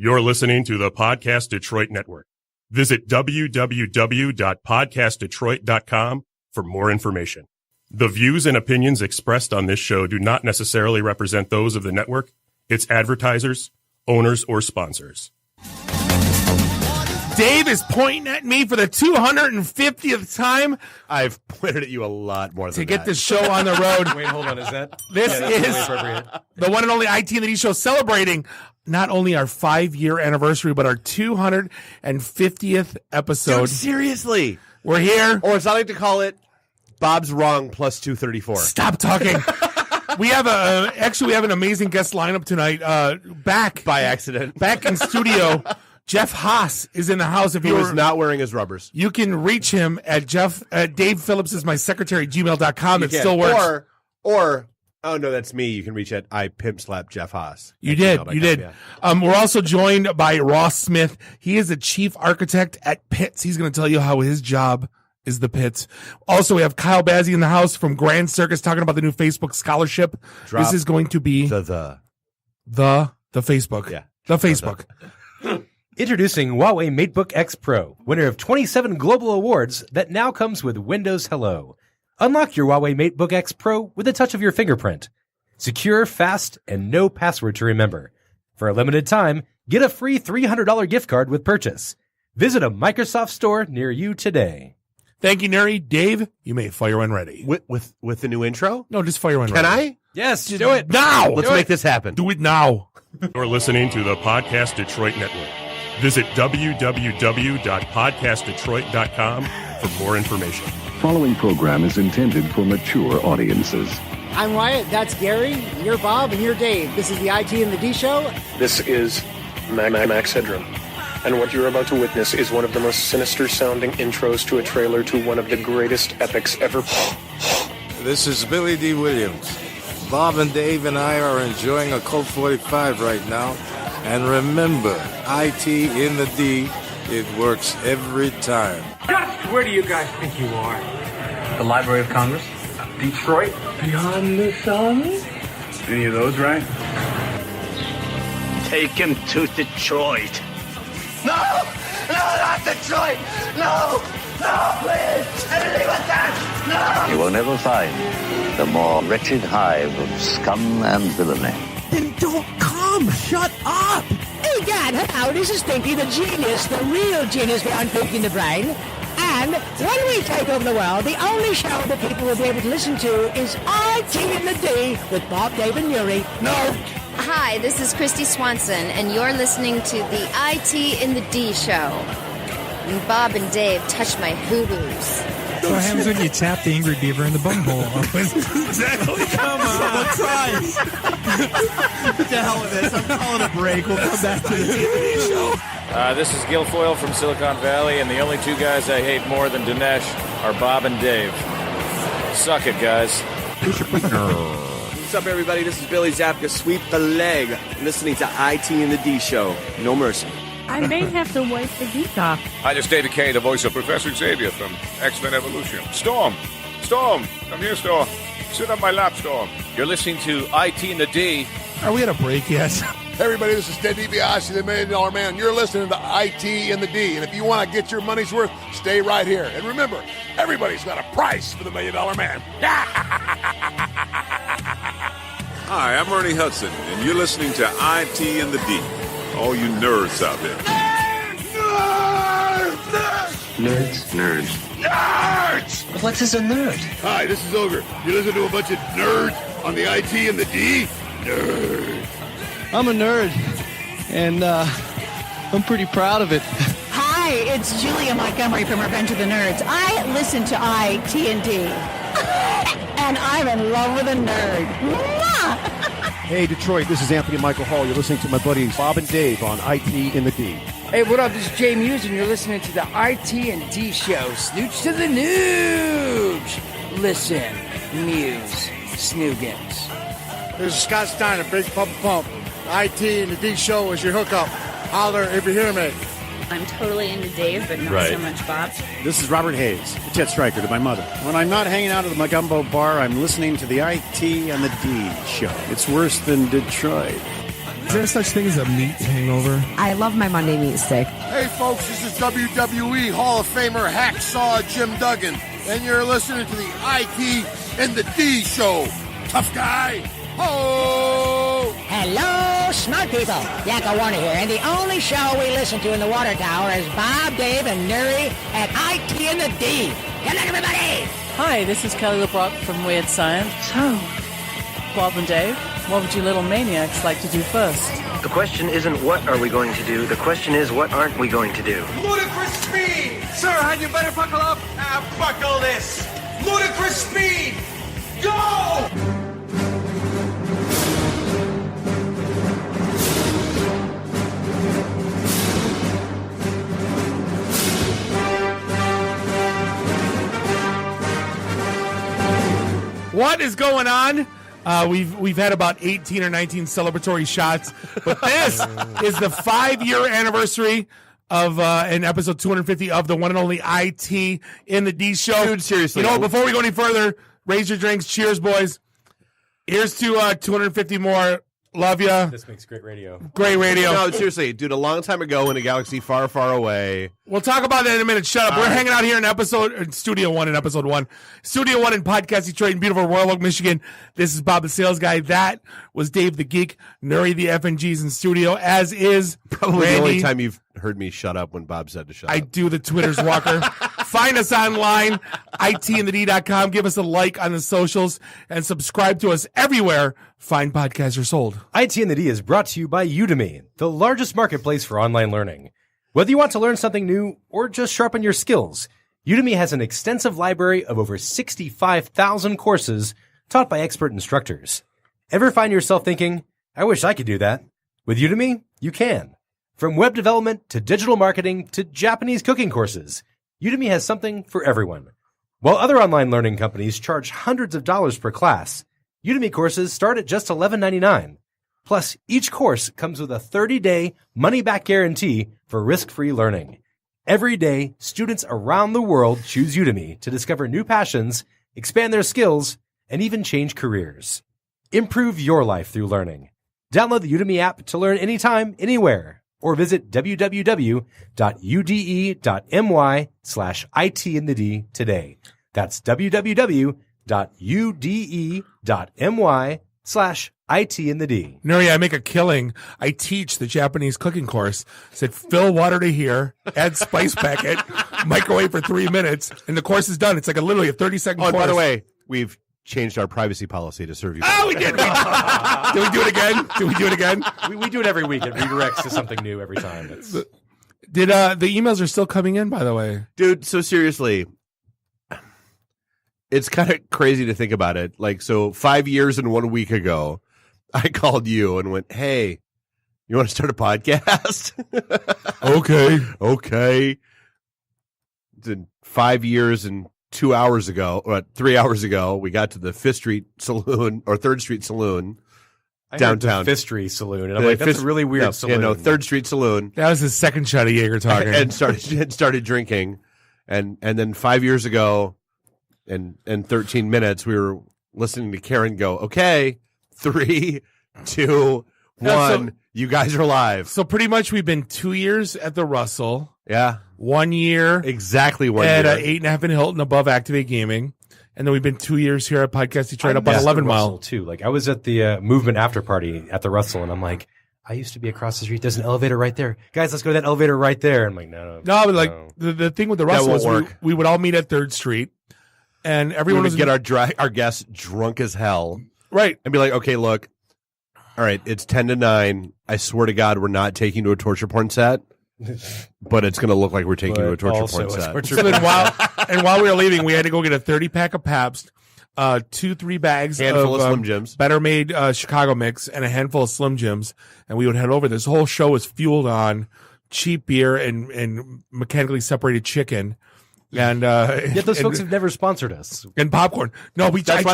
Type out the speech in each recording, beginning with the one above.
You're listening to the Podcast Detroit Network. Visit www.podcastdetroit.com for more information. The views and opinions expressed on this show do not necessarily represent those of the network, its advertisers, owners, or sponsors. Dave is pointing at me for the 250th time. I've pointed at you a lot more than to get this show on the road. Wait, hold on. Is that? This is the one and only IT and the D show, celebrating not only our 5-year anniversary, but our 250th episode. Dude, seriously. We're here. Or as I like to call it, Bob's wrong plus 234. Stop talking. We have an amazing guest lineup tonight. Back by accident. Back in studio. Jeff Haase is in the house. If he was not wearing his rubbers. You can reach him at Dave Phillips is my secretary at gmail.com. It still works. Or oh no, that's me. You can reach at I pimp slap Jeff Haase. You did. Yeah. We're also joined by Ross Smith. He is the chief architect at PITTS. He's going to tell you how his job is the PITTS. Also, we have Kyle Bazzi in the house from Grand Circus talking about the new Facebook scholarship. This is going to be the Facebook. Yeah. The Facebook. Introducing Huawei MateBook X Pro, winner of 27 global awards that now comes with Windows Hello. Unlock your Huawei MateBook X Pro with a touch of your fingerprint. Secure, fast, and no password to remember. For a limited time, get a free $300 gift card with purchase. Visit a Microsoft store near you today. Thank you, Neri. Dave, you may fire when ready. With the new intro? No, just fire when ready. Can I? Yes, do it. Now! Let's make this happen. Do it now. You're listening to the Podcast Detroit Network. Visit www.podcastdetroit.com for more information. Following program is intended for mature audiences. I'm Wyatt, that's Gary, you're Bob, and you're Dave. This is the IT and the D Show. This is Max Headroom. And what you're about to witness is one of the most sinister-sounding intros to a trailer to one of the greatest epics ever. This is Billy D. Williams. Bob and Dave and I are enjoying a Colt 45 right now. And remember, IT in the D, it works every time. Just where do you guys think you are? The Library of Congress? Detroit? Beyond the sun? Any of those, right? Take him to Detroit. No! No, not Detroit! No! No, please! Anything but that! No! You will never find the more wretched hive of scum and villainy. Then don't come! Shut up! Hey, Dad, hello, this is Pinky, the genius, the real genius behind Pinky and the Brain. And when we take over the world, the only show that people will be able to listen to is IT in the D with Bob, Dave, and Yuri. No! Hi, this is Christy Swanson, and you're listening to the IT in the D Show. And Bob and Dave touch my hoo-hoos. What happens when you tap the angry beaver in the bumhole? Exactly. Come on. Someone tries. What the hell with this? I'm calling a break. We'll come back to the TV show. This is Guilfoyle from Silicon Valley, and the only two guys I hate more than Dinesh are Bob and Dave. Suck it, guys. What's up, everybody? This is Billy Zapka. Sweep the leg. Listening to IT and the D Show. No mercy. I may have to wipe the geek off. Hi, this is David Kay, the voice of Professor Xavier from X-Men Evolution. Storm! Come here, Storm. Sit on my lap, Storm. You're listening to IT and the D. Are we at a break yet? Hey, everybody, this is Ted DiBiase, the $1 Million Man. You're listening to IT and the D. And if you want to get your money's worth, stay right here. And remember, everybody's got a price for the $1 Million Man. Hi, I'm Ernie Hudson, and you're listening to IT and the D. All you nerds out there. Nerds. What is a nerd? Hi, this is Ogre. You listen to a bunch of nerds on the IT and the D? Nerd. I'm a nerd, and I'm pretty proud of it. Hi, it's Julia Montgomery from Revenge of the Nerds. I listen to IT and D, and I'm in love with a nerd. Hey, Detroit, this is Anthony Michael Hall. You're listening to my buddies Bob and Dave on IT in the D. Hey, what up? This is Jay Muse, and you're listening to the IT and D Show. Snooch to the nooge. Listen, Muse, Snoogans. This is Scott Steiner, Big Pump Pump. IT and the D Show is your hookup. Holler if you hear me. I'm totally into Dave, but not so much Bob. This is Robert Hayes, the jet striker to my mother. When I'm not hanging out at the Magumbo bar, I'm listening to the IT and the D Show. It's worse than Detroit. Is there such thing as a meat hangover? I love my Monday meat stick. Hey, folks, this is WWE Hall of Famer Hacksaw Jim Duggan, and you're listening to the IT and the D Show. Tough guy. Ho! Hello, smart people. Yakko Warner here, and the only show we listen to in the water tower is Bob, Dave, and Nuri at IT and the D. Good night, everybody! Hi, this is Kelly LeBrock from Weird Science. So, Bob and Dave, what would you little maniacs like to do first? The question isn't what are we going to do, the question is what aren't we going to do. Ludicrous speed! Sir, had you better buckle up? Buckle this! Ludicrous speed! Go! What is going on? We've had about 18 or 19 celebratory shots, but this is the 5-year anniversary of in episode 250 of the one and only IT in the D Show. Dude, seriously. You know, before we go any further, raise your drinks. Cheers, boys. Here's to 250 more. Love ya. This makes great radio. Great radio. No, seriously, dude, a long time ago in a galaxy far, far away. We'll talk about that in a minute. Shut up. We're hanging out here in Studio 1 in episode 1. Studio 1 in Podcast Detroit in beautiful Royal Oak, Michigan. This is Bob the Sales Guy. That was Dave the Geek. Nuri the FNG's in studio, as is Probably Randy. the only time you've heard me shut up when Bob said to shut up. I do the Twitter's Walker. Find us online, itandthed.com. Give us a like on the socials and subscribe to us everywhere fine podcasts are sold. IT and the D is brought to you by Udemy, the largest marketplace for online learning. Whether you want to learn something new or just sharpen your skills, Udemy has an extensive library of over 65,000 courses taught by expert instructors. Ever find yourself thinking, I wish I could do that? With Udemy, you can. From web development to digital marketing to Japanese cooking courses, Udemy has something for everyone. While other online learning companies charge hundreds of dollars per class, Udemy courses start at just $11.99. Plus, each course comes with a 30-day money-back guarantee for risk-free learning. Every day, students around the world choose Udemy to discover new passions, expand their skills, and even change careers. Improve your life through learning. Download the Udemy app to learn anytime, anywhere, or visit www.ude.my/itinthed today. That's www.ude.my/itinthed. Nuri, I make a killing. I teach the Japanese cooking course. Said fill water to here, add spice packet, microwave for 3 minutes, and the course is done. It's like literally a 30-second course. By the way, we've changed our privacy policy to serve you. Oh, we did. Did we do it again? Did we do it again? We do it every week. It redirects to something new every time. Did the emails are still coming in, by the way? Dude, so seriously, it's kind of crazy to think about it. Like, so 5 years and 1 week ago, I called you and went, hey, you want to start a podcast? Okay. Then 5 years and 2 hours ago, or 3 hours ago, we got to the Fifth Street Saloon, or Third Street Saloon, downtown. Fifth Street Saloon. And I'm like, that's a really weird saloon. Yeah, no, Third Street Saloon. That was his second shot of Jaeger talking. And started drinking. And then 5 years ago, in 13 minutes, we were listening to Karen go, okay, 3, 2, 1, you guys are live. So pretty much we've been 2 years at the Russell. Yeah. 1 year. Exactly 1 at year. At 8.5 in Hilton above Activate Gaming. And then we've been 2 years here at Podcast Detroit up on 11 Mile. Too. Like I was at the movement after party at the Russell, and I'm like, I used to be across the street. There's an elevator right there. Guys, let's go to that elevator right there. I'm like, no. But like the thing with the Russell is we would all meet at 3rd Street. And everyone would get our guests drunk as hell. Right. And be like, okay, look, all right, it's 10 to 9. I swear to God, we're not taking to a torture porn set. But it's going to look like we're taking to a torture porn set. So then while we were leaving, we had to go get a 30-pack of Pabst, 2-3 bags handful of Slim Jims, Better Made Chicago Mix, and a handful of Slim Jims. And we would head over. This whole show was fueled on cheap beer and mechanically separated chicken. And yet those folks have never sponsored us. And popcorn. No, that's why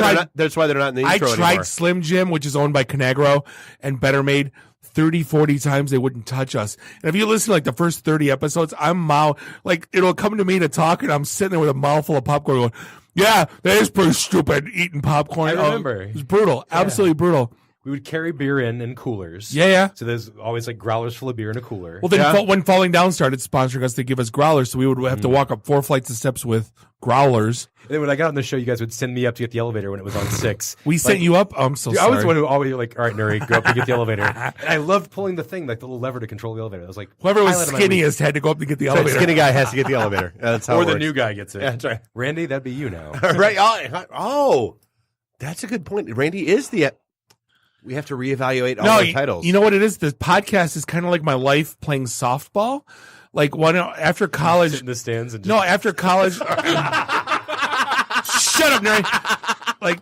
they're not in the intro anymore. I tried anymore. Slim Jim, which is owned by Conagro, and Better Made 30, 40 times. They wouldn't touch us. And if you listen to like the first 30 episodes, it'll come to me to talk, and I'm sitting there with a mouthful of popcorn going, yeah, that is pretty stupid, eating popcorn. I remember. It was brutal. Yeah. Absolutely brutal. we would carry beer in coolers. Yeah. So there's always like growlers full of beer in a cooler. Well, then when Falling Down started sponsoring us, they give us growlers, so we would have to walk up 4 flights of steps with growlers. And then when I got on the show, you guys would send me up to get the elevator when it was on 6. We sent you up? I'm so dude, sorry. I was the one who always like, all right, Nuri, go up and get the elevator. And I loved pulling the thing, like the little lever to control the elevator. I was like, whoever was highlight of my week. skinniest had to go up to get the elevator. The skinny guy has to get the elevator. That's how Or it the works. new guy gets it. Yeah, that's right. Randy, that'd be you now. Right. Oh, that's a good point. Randy is the. We have to reevaluate all our titles. You know what it is? The podcast is kind of like my life playing softball. Like after college, sit in the stands and just... after college. Shut up, Neri. Like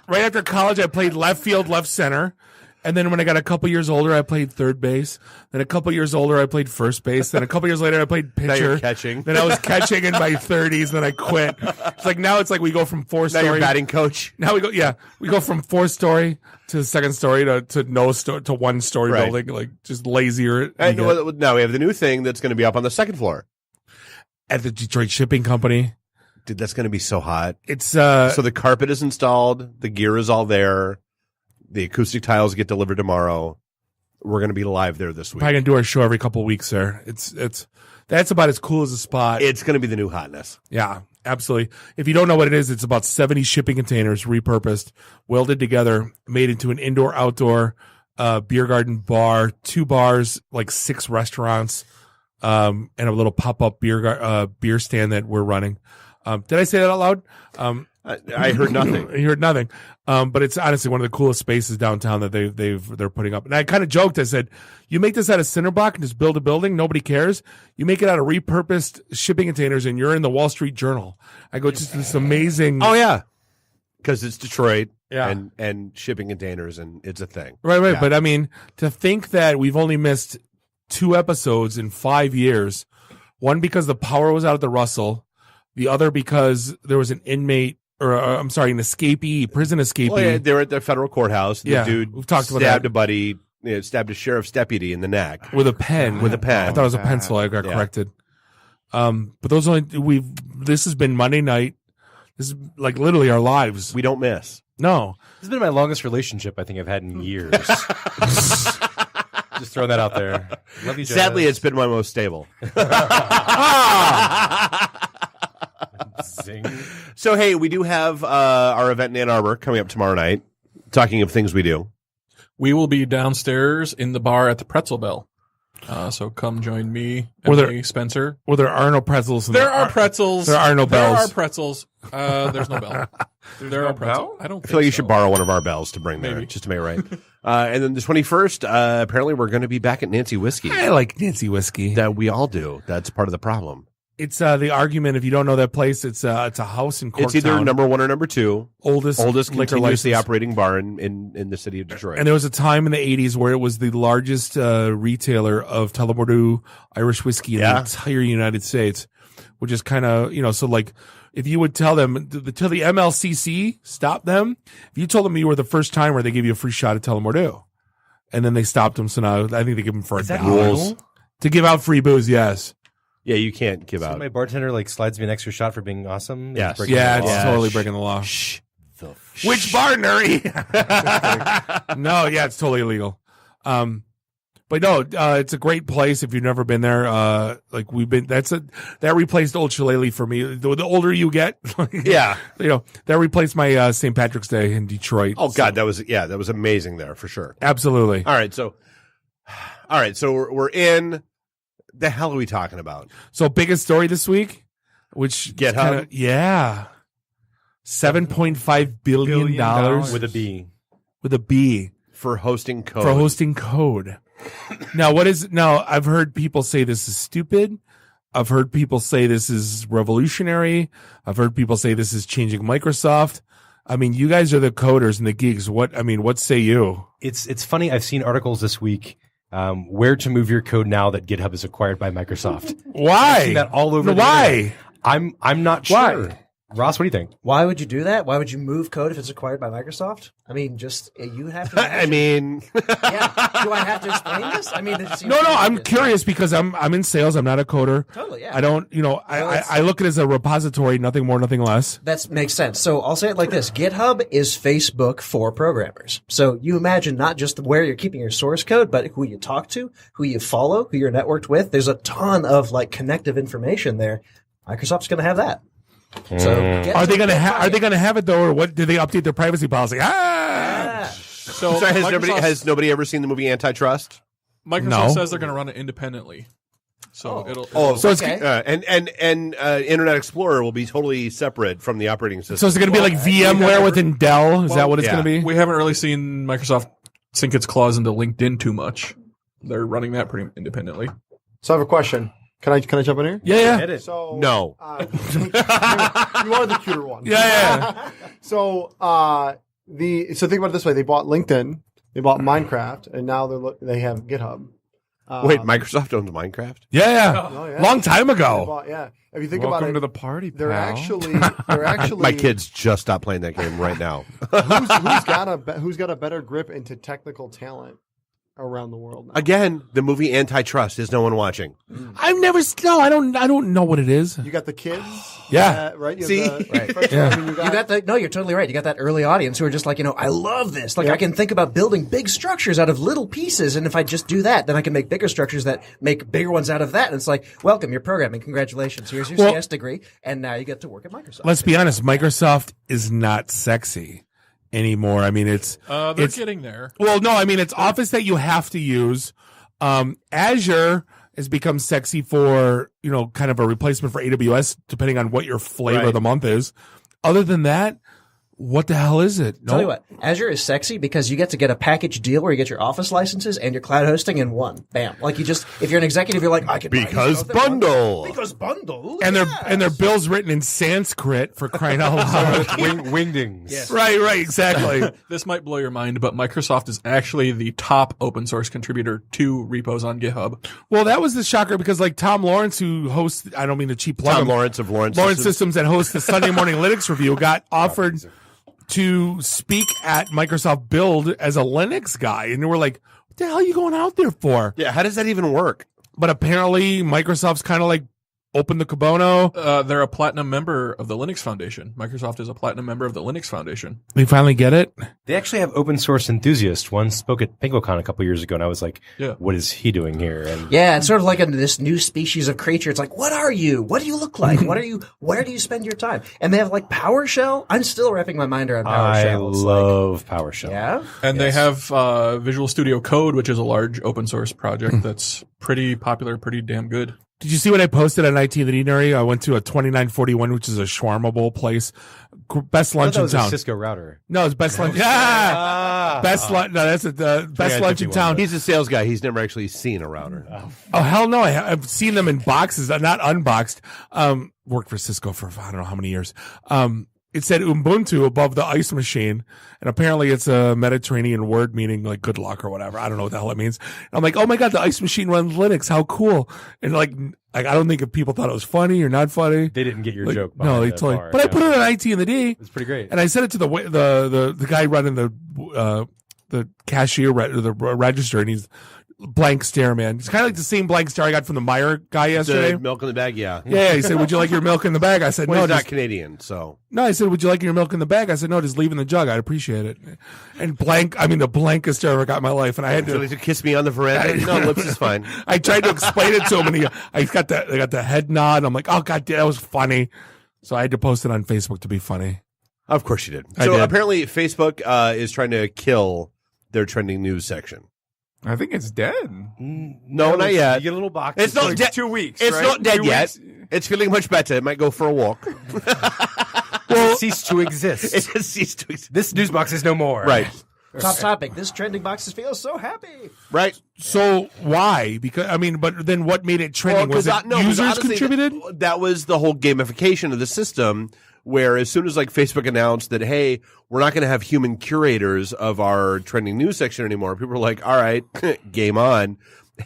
right after college, I played left field, left center. And then when I got a couple years older, I played third base. Then a couple years older, I played first base. Then a couple years later, I played pitcher. Now you're catching. Then I was catching in my 30s. Then I quit. It's like we go from 4-story. Now you're batting coach. Now we go from 4-story to second story to no story to 1-story Right. building. Like just lazier. Now we have the new thing that's going to be up on the second floor At the Detroit Shipping Company. Dude, that's going to be so hot. It's so the carpet is installed. The gear is all there. The acoustic tiles get delivered tomorrow. We're going to be live there this week. Probably gonna do our show every couple of weeks there. That's about as cool as a spot. It's going to be the new hotness. Yeah, absolutely. If you don't know what it is, it's about 70 shipping containers repurposed, welded together, made into an indoor-outdoor beer garden bar, 2 bars, like 6 restaurants, and a little pop-up beer stand that we're running. Did I say that out loud? I heard nothing. You heard nothing. But it's honestly one of the coolest spaces downtown that they're putting up. And I kind of joked. I said, "You make this out of cinder block and just build a building. Nobody cares. You make it out of repurposed shipping containers, and you're in the Wall Street Journal." I go, "Just this amazing." Oh yeah, because it's Detroit. Yeah. and shipping containers, and it's a thing. Right. Yeah. But I mean, to think that we've only missed 2 episodes in 5 years, one because the power was out at the Russell, the other because there was an inmate. Or an escapee, prison escapee. Well, yeah, they were at the federal courthouse. The dude we've talked about stabbed that. a buddy, stabbed a sheriff's deputy in the neck with a pen. With a pen. I thought it was a pencil. I got corrected. But those this has been Monday night. This is like literally our lives. We don't miss. No. This has been my longest relationship I think I've had in years. Just throwing that out there. Love you, Jazz. Sadly, it's been my most stable. Zing. So, hey, we do have our event in Ann Arbor coming up tomorrow night. Talking of things we do. We will be downstairs in the bar at the Pretzel Bell. So come join me, Were Emily, Spencer. Well, there are no pretzels. There are pretzels. There are no bells. There are pretzels. There's no bell. There are pretzels. I don't I feel like you so. should borrow one of our bells to bring there, Maybe. just to make it right. And then the 21st, apparently we're going to be back at Nancy Whiskey. I like Nancy Whiskey. That we all do. That's part of the problem. It's the argument. If you don't know that place, it's a house in Corktown. It's either number 1 or number 2. Oldest liquor continuously license. operating bar in the city of Detroit. And there was a time in the 80s where it was the largest retailer of Tullamore Irish whiskey in the entire United States, which is kind of, so like if you would tell them, till the MLCC stopped them, if you told them you were the first time where they gave you a free shot at Tullamore, and then they stopped them. So now I think they give them for $1 to give out free booze. Yes. Yeah, you can't give out. My bartender slides me an extra shot for being awesome. Yes. It's totally breaking the law. Which bar, Nuri? No, it's totally illegal. But no, it's a great place if you've never been there. Like we've been, that replaced Old Shillelagh for me. The older you get, Yeah. that replaced my St. Patrick's Day in Detroit. Oh God, that was amazing there for sure. Absolutely. All right, so we're in. The hell are we talking about? So biggest story this week, which GitHub? $7.5 billion with a B. With a B. For hosting code. Now, I've heard people say this is stupid. I've heard people say this is revolutionary. I've heard people say this is changing Microsoft. I mean, you guys are the coders and the geeks. What say you? It's funny. I've seen articles this week. Where to move your code now that GitHub is acquired by Microsoft. Why? I've seen that all over. Why? I'm not sure. Why? Ross, what do you think? Why would you do that? Why would you move code if it's acquired by Microsoft? I mean, just you have to. I mean, yeah. Do I have to explain this? I mean, No, I'm curious because I'm in sales. I'm not a coder. Totally, yeah. I don't, I look at it as a repository, nothing more, nothing less. That makes sense. So I'll say it like this. GitHub is Facebook for programmers. So you imagine not just where you're keeping your source code, but who you talk to, who you follow, who you're networked with. There's a ton of like connective information there. Microsoft's going to have that. So are they going to have it though, or what? Did they update their privacy policy? So has nobody ever seen the movie Antitrust? Microsoft says they're going to run it independently. So it'll it's and Internet Explorer will be totally separate from the operating system. So is it going to be like VMware within Dell? Is that what it's going to be? We haven't really seen Microsoft sink its claws into LinkedIn too much. They're running that pretty independently. So I have a question. Can I jump in here? Yeah. So no. You are the cuter one. Yeah. So think about it this way: they bought LinkedIn, they bought Minecraft, and now they have GitHub. Wait, Microsoft owns Minecraft? Yeah. Oh, yeah. Long time ago. If you think Welcome about it, to the party, they're pal. actually. My kids just stopped playing that game right now. who's got a better grip into technical talent around the world now? Again, the movie Antitrust is no one watching. I don't know what it is. You got the kids, Yeah. right? You See? You're totally right. You got that early audience who are just like, I love this. Like, I can think about building big structures out of little pieces, and if I just do that, then I can make bigger structures that make bigger ones out of that. And it's like, welcome, you're programming. Congratulations. Here's your CS degree, and now you get to work at Microsoft. Let's be honest. Microsoft is not sexy anymore. I mean, it's getting there. Well, no, I mean, it's Office that you have to use. Azure has become sexy for, kind of a replacement for AWS, depending on what your flavor of the month is. Other than that, what the hell is it? Tell you what, Azure is sexy because you get to get a package deal where you get your Office licenses and your cloud hosting in one. Bam. Like if you're an executive, you're like, I can because bundle. Because bundle. And their bills written in Sanskrit for crying out loud. Wingdings. Yes. Right, exactly. This might blow your mind, but Microsoft is actually the top open source contributor to repos on GitHub. Well, that was the shocker because like Tom Lawrence, who hosts, I don't mean to cheap plug Tom him, Lawrence of Lawrence Systems and hosts the Sunday Morning Linux Review, got offered to speak at Microsoft Build as a Linux guy. And we're like, what the hell are you going out there for? Yeah, how does that even work? But apparently Microsoft's kind of like opened the kimono. They're a platinum member of the Linux Foundation. Microsoft is a platinum member of the Linux Foundation. They finally get it? They actually have open source enthusiasts. One spoke at PingoCon a couple years ago, and I was like, what is he doing here? And yeah, it's sort of like this new species of creature. It's like, what are you? What do you look like? What are you? Where do you spend your time? And they have like PowerShell. I'm still wrapping my mind around PowerShell. I love PowerShell. Yeah? And they have Visual Studio Code, which is a large open source project that's pretty popular, pretty damn good. Did you see what I posted on IT in the Deanery? I went to a 2941, which is a shawarma bowl place. Best lunch in town. A Cisco router. No, it's best lunch. Yeah, best lunch. No, that's the best lunch in town. He's a sales guy. He's never actually seen a router. Oh hell no! I've seen them in boxes, not unboxed. Worked for Cisco for I don't know how many years. It said Ubuntu above the ice machine, and apparently it's a Mediterranean word meaning like good luck or whatever. I don't know what the hell it means. And I'm like, oh my god, the ice machine runs Linux. How cool! And like I don't think if people thought it was funny or not funny. They didn't get your like, joke. No, they totally. But I put it on IT in the D. It's pretty great. And I said it to the guy running the cashier the register, and he's blank stare, man. It's kind of like the same blank stare I got from the Meyer guy yesterday. The milk in the bag, yeah. Yeah, he said, would you like your milk in the bag? I said, well, no. He's not Canadian, so. No, I said, would you like your milk in the bag? I said, no, just leave in the jug. I'd appreciate it. And the blankest stare I ever got in my life. And I had to kiss me on the veranda? No, lips is fine. I tried to explain it to him, and I got the head nod. I'm like, oh, God, that was funny. So I had to post it on Facebook to be funny. Of course you did. I So did. apparently Facebook is trying to kill their trending news section. I think it's dead. No, not yet. You get a little box. It's not dead. 2 weeks. It's right? not dead 2 yet. weeks. It's feeling much better. It might go for a walk. Well, it ceased to exist. It has ceased to exist. This news box is no more. Right. Top topic. This trending boxes feel so happy. Right. So why? Because but then what made it trending? Was it users honestly, contributed? That was the whole gamification of the system. Where as soon as like Facebook announced that, hey, we're not going to have human curators of our trending news section anymore, people were like, all right, game on.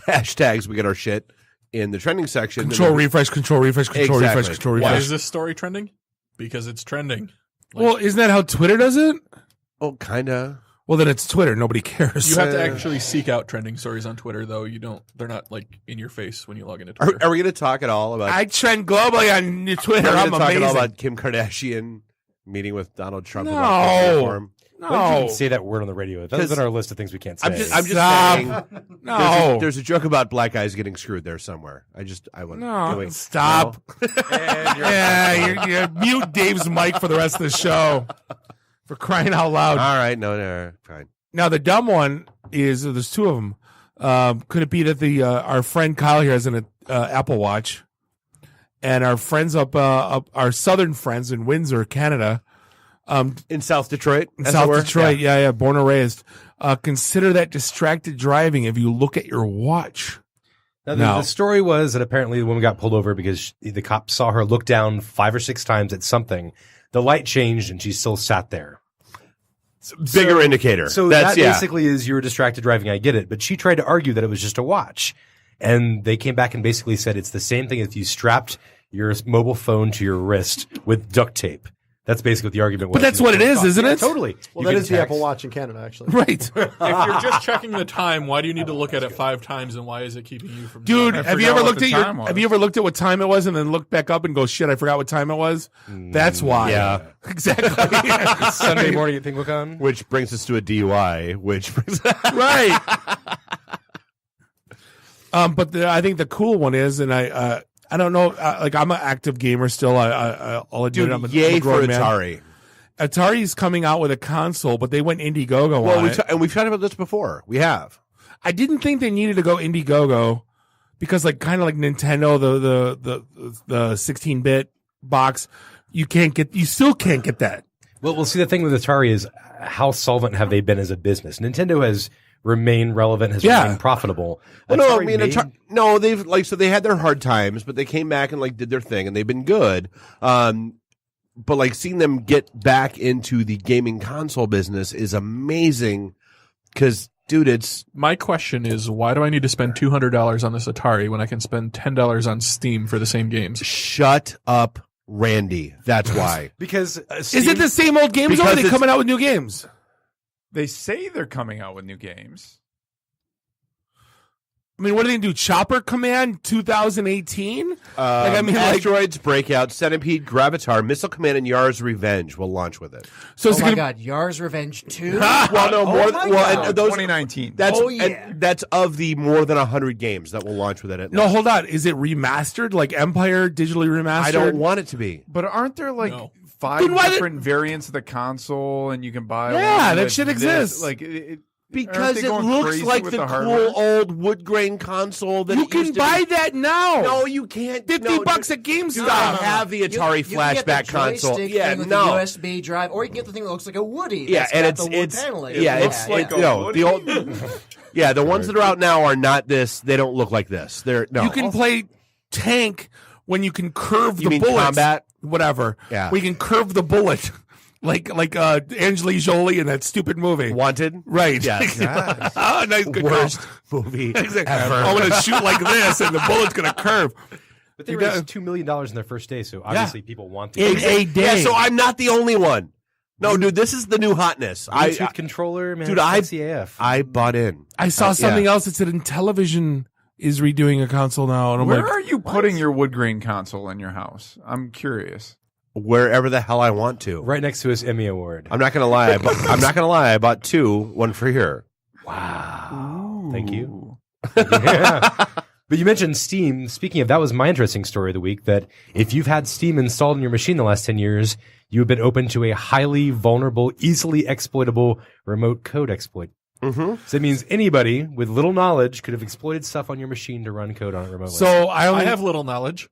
Hashtags, we get our shit in the trending section. Control refresh. Exactly. Why is this story trending? Because it's trending. Well, isn't that how Twitter does it? Oh, kinda. Well, then it's Twitter. Nobody cares. You have to actually seek out trending stories on Twitter, though. You don't. They're not like in your face when you log into Twitter. Are we going to talk at all about? I trend globally on Twitter. Are we I'm going to talk at all amazing. about Kim Kardashian meeting with Donald Trump? No. About the reform? Why don't you even say that word on the radio? That's on our list of things we can't say. I'm just Stop. saying. No. There's a joke about black guys getting screwed there somewhere. I wouldn't. No, stop. You're mute Dave's mic for the rest of the show. For crying out loud. All right, no, fine. Now the dumb one is there's two of them. Could it be that our friend Kyle here has an Apple Watch, and our friends up our southern friends in Windsor, Canada, in South Detroit, yeah, born and raised, consider that distracted driving if you look at your watch. Now, the story was that apparently the woman got pulled over because the cop saw her look down 5 or 6 times at something. The light changed and she still sat there. Bigger indicator. So that basically is you were distracted driving. I get it. But she tried to argue that it was just a watch. And they came back and basically said it's the same thing if you strapped your mobile phone to your wrist with duct tape. That's basically what the argument was. But that's what it is, isn't it? Totally. Well, that is the Apple Watch in Canada, actually. Right. If you're just checking the time, why do you need to look at it 5 times, and why is it keeping you from? Dude, have you ever looked at time was. Have you ever looked at what time it was and then looked back up and go, shit, I forgot what time it was? That's why. Yeah. Exactly. Sunday morning at ThinkWicon. Which brings us to a DUI, which brings right. But I think the cool one is, and I don't know, like I'm an active gamer still. I'll admit I'm a grown man. Atari. Atari's coming out with a console, but they went Indiegogo on it. And we've talked about this before. We have. I didn't think they needed to go Indiegogo because, like, kind of like Nintendo, the 16-bit box, you still can't get that. Well, see, the thing with Atari is how solvent have they been as a business? Nintendo has remained relevant, has remained profitable. Well, no, I mean, they've so they had their hard times, but they came back and did their thing, and they've been good. But seeing them get back into the gaming console business is amazing because, dude, my question is, why do I need to spend $200 on this Atari when I can spend $10 on Steam for the same games? Shut up, Randy. That's why. Because is it the same old games, or are they coming out with new games? They say they're coming out with new games. I mean, what are they going to do? Chopper Command 2018? Asteroids Breakout, Centipede, Gravatar, Missile Command, and Yar's Revenge will launch with it. So oh my God, Yar's Revenge 2? Well, no, more. And those 2019. That's that's of the more than 100 games that will launch with it. No, hold on. Is it remastered, like Empire digitally remastered? I don't want it to be. But aren't there 5 different variants of the console, and you can buy? Yeah, that shit exists. Because it looks like the cool old wood grain console that you can buy that now. No, you can't. $50 at GameStop. I have the Atari flashback console. Yeah, with the USB drive, or you can get the thing that looks like a Woody. Yeah, and it's paneling. it's like the old. Yeah, the ones that are out now are not this. They don't look like this. They're no. You can play tank when you can curve the bullet. Combat? Whatever. Yeah, we can curve the bullet. Like Angelina Jolie in that stupid movie. Wanted? Right. Yeah. Oh, nice, good worst call. movie exactly. ever. I'm going to shoot like this, and the bullet's going to curve. But they raised $2 million in their first day, so obviously people want to. A day. Yeah, so I'm not the only one. No, dude, this is the new hotness. Bluetooth controller, man. Dude, I bought in. I saw something else that said Intellivision is redoing a console now. And I'm Where like, are you putting your wood grain console in your house? I'm curious. Wherever the hell I want to. Right next to his Emmy Award. I'm not gonna lie. I bought 2, one for here. Wow. Thank you. Yeah. But you mentioned Steam. Speaking of, that was my interesting story of the week, that if you've had Steam installed in your machine the last 10 years, you've been open to a highly vulnerable, easily exploitable remote code exploit. Mm-hmm. So that means anybody with little knowledge could have exploited stuff on your machine to run code on it remotely. So I have little knowledge.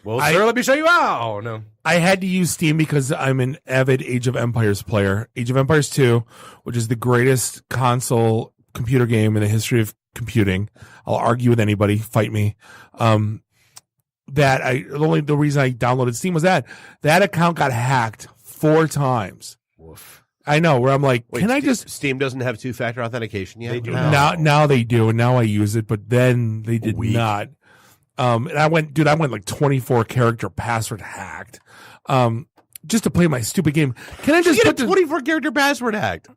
Well, sir, let me show you how. No. I had to use Steam because I'm an avid Age of Empires player. Age of Empires 2, which is the greatest console computer game in the history of computing. I'll argue with anybody. Fight me. The reason I downloaded Steam was that account got hacked 4 times. Woof. I know, where I'm like, Steam doesn't have 2-factor authentication yet? They do now they do, and now I use it, but then they did not. And I went like 24 character password hacked. just to play my stupid game. Can I just put the 24 character password hacked?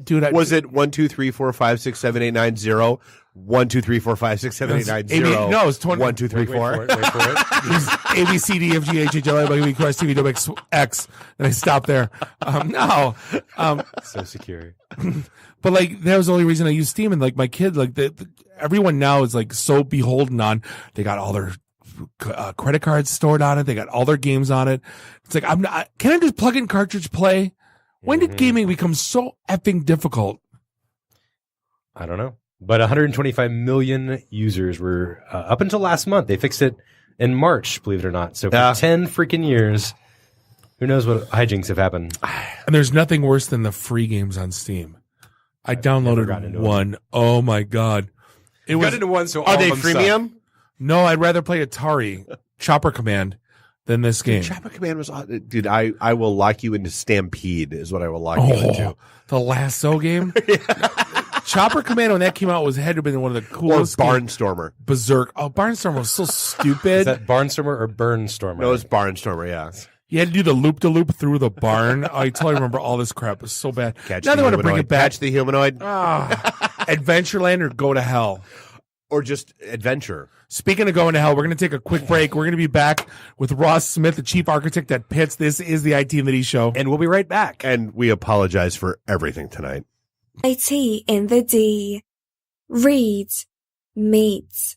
Dude, was it 1 2 3 4 5 6 7 8 9 0? 1 2 3 4 5 6 7 8 9 0. No, it's 20. 1 2 3 4. Wait for it. A B C D F G H H L I B B Q R S T V W X, and I stopped there. No, so secure. But like that was the only reason I used Steam, and like my kid, like everyone now is like so beholden on. They got all their credit cards stored on it. They got all their games on it. It's like can I just plug in cartridge play? When did gaming become so effing difficult? I don't know. But 125 million users were up until last month. They fixed it in March, believe it or not. So for 10 freaking years, who knows what hijinks have happened. And there's nothing worse than the free games on Steam. I downloaded one. Oh my God. Got into one, so are they freemium? No, I'd rather play Atari Chopper Command than this game. Chopper Command was, dude, I will lock you into Stampede is what I will lock you into. The lasso game? Chopper Command, when that came out, had to have been one of the coolest. Or Barnstormer. Berserk. Oh, Barnstormer was so stupid. Is that Barnstormer or Burnstormer? No, it's Barnstormer, yeah. You had to do the loop-de-loop through the barn. I totally remember all this crap. It was so bad. Now they want to bring it back. Catch the humanoid. Adventureland or go to hell. Or just adventure. Speaking of going to hell, we're going to take a quick break. We're going to be back with Ross Smith, the chief architect at PITTS. This is the IT in the D Show. And we'll be right back. And we apologize for everything tonight. IT in the D. Read, meet,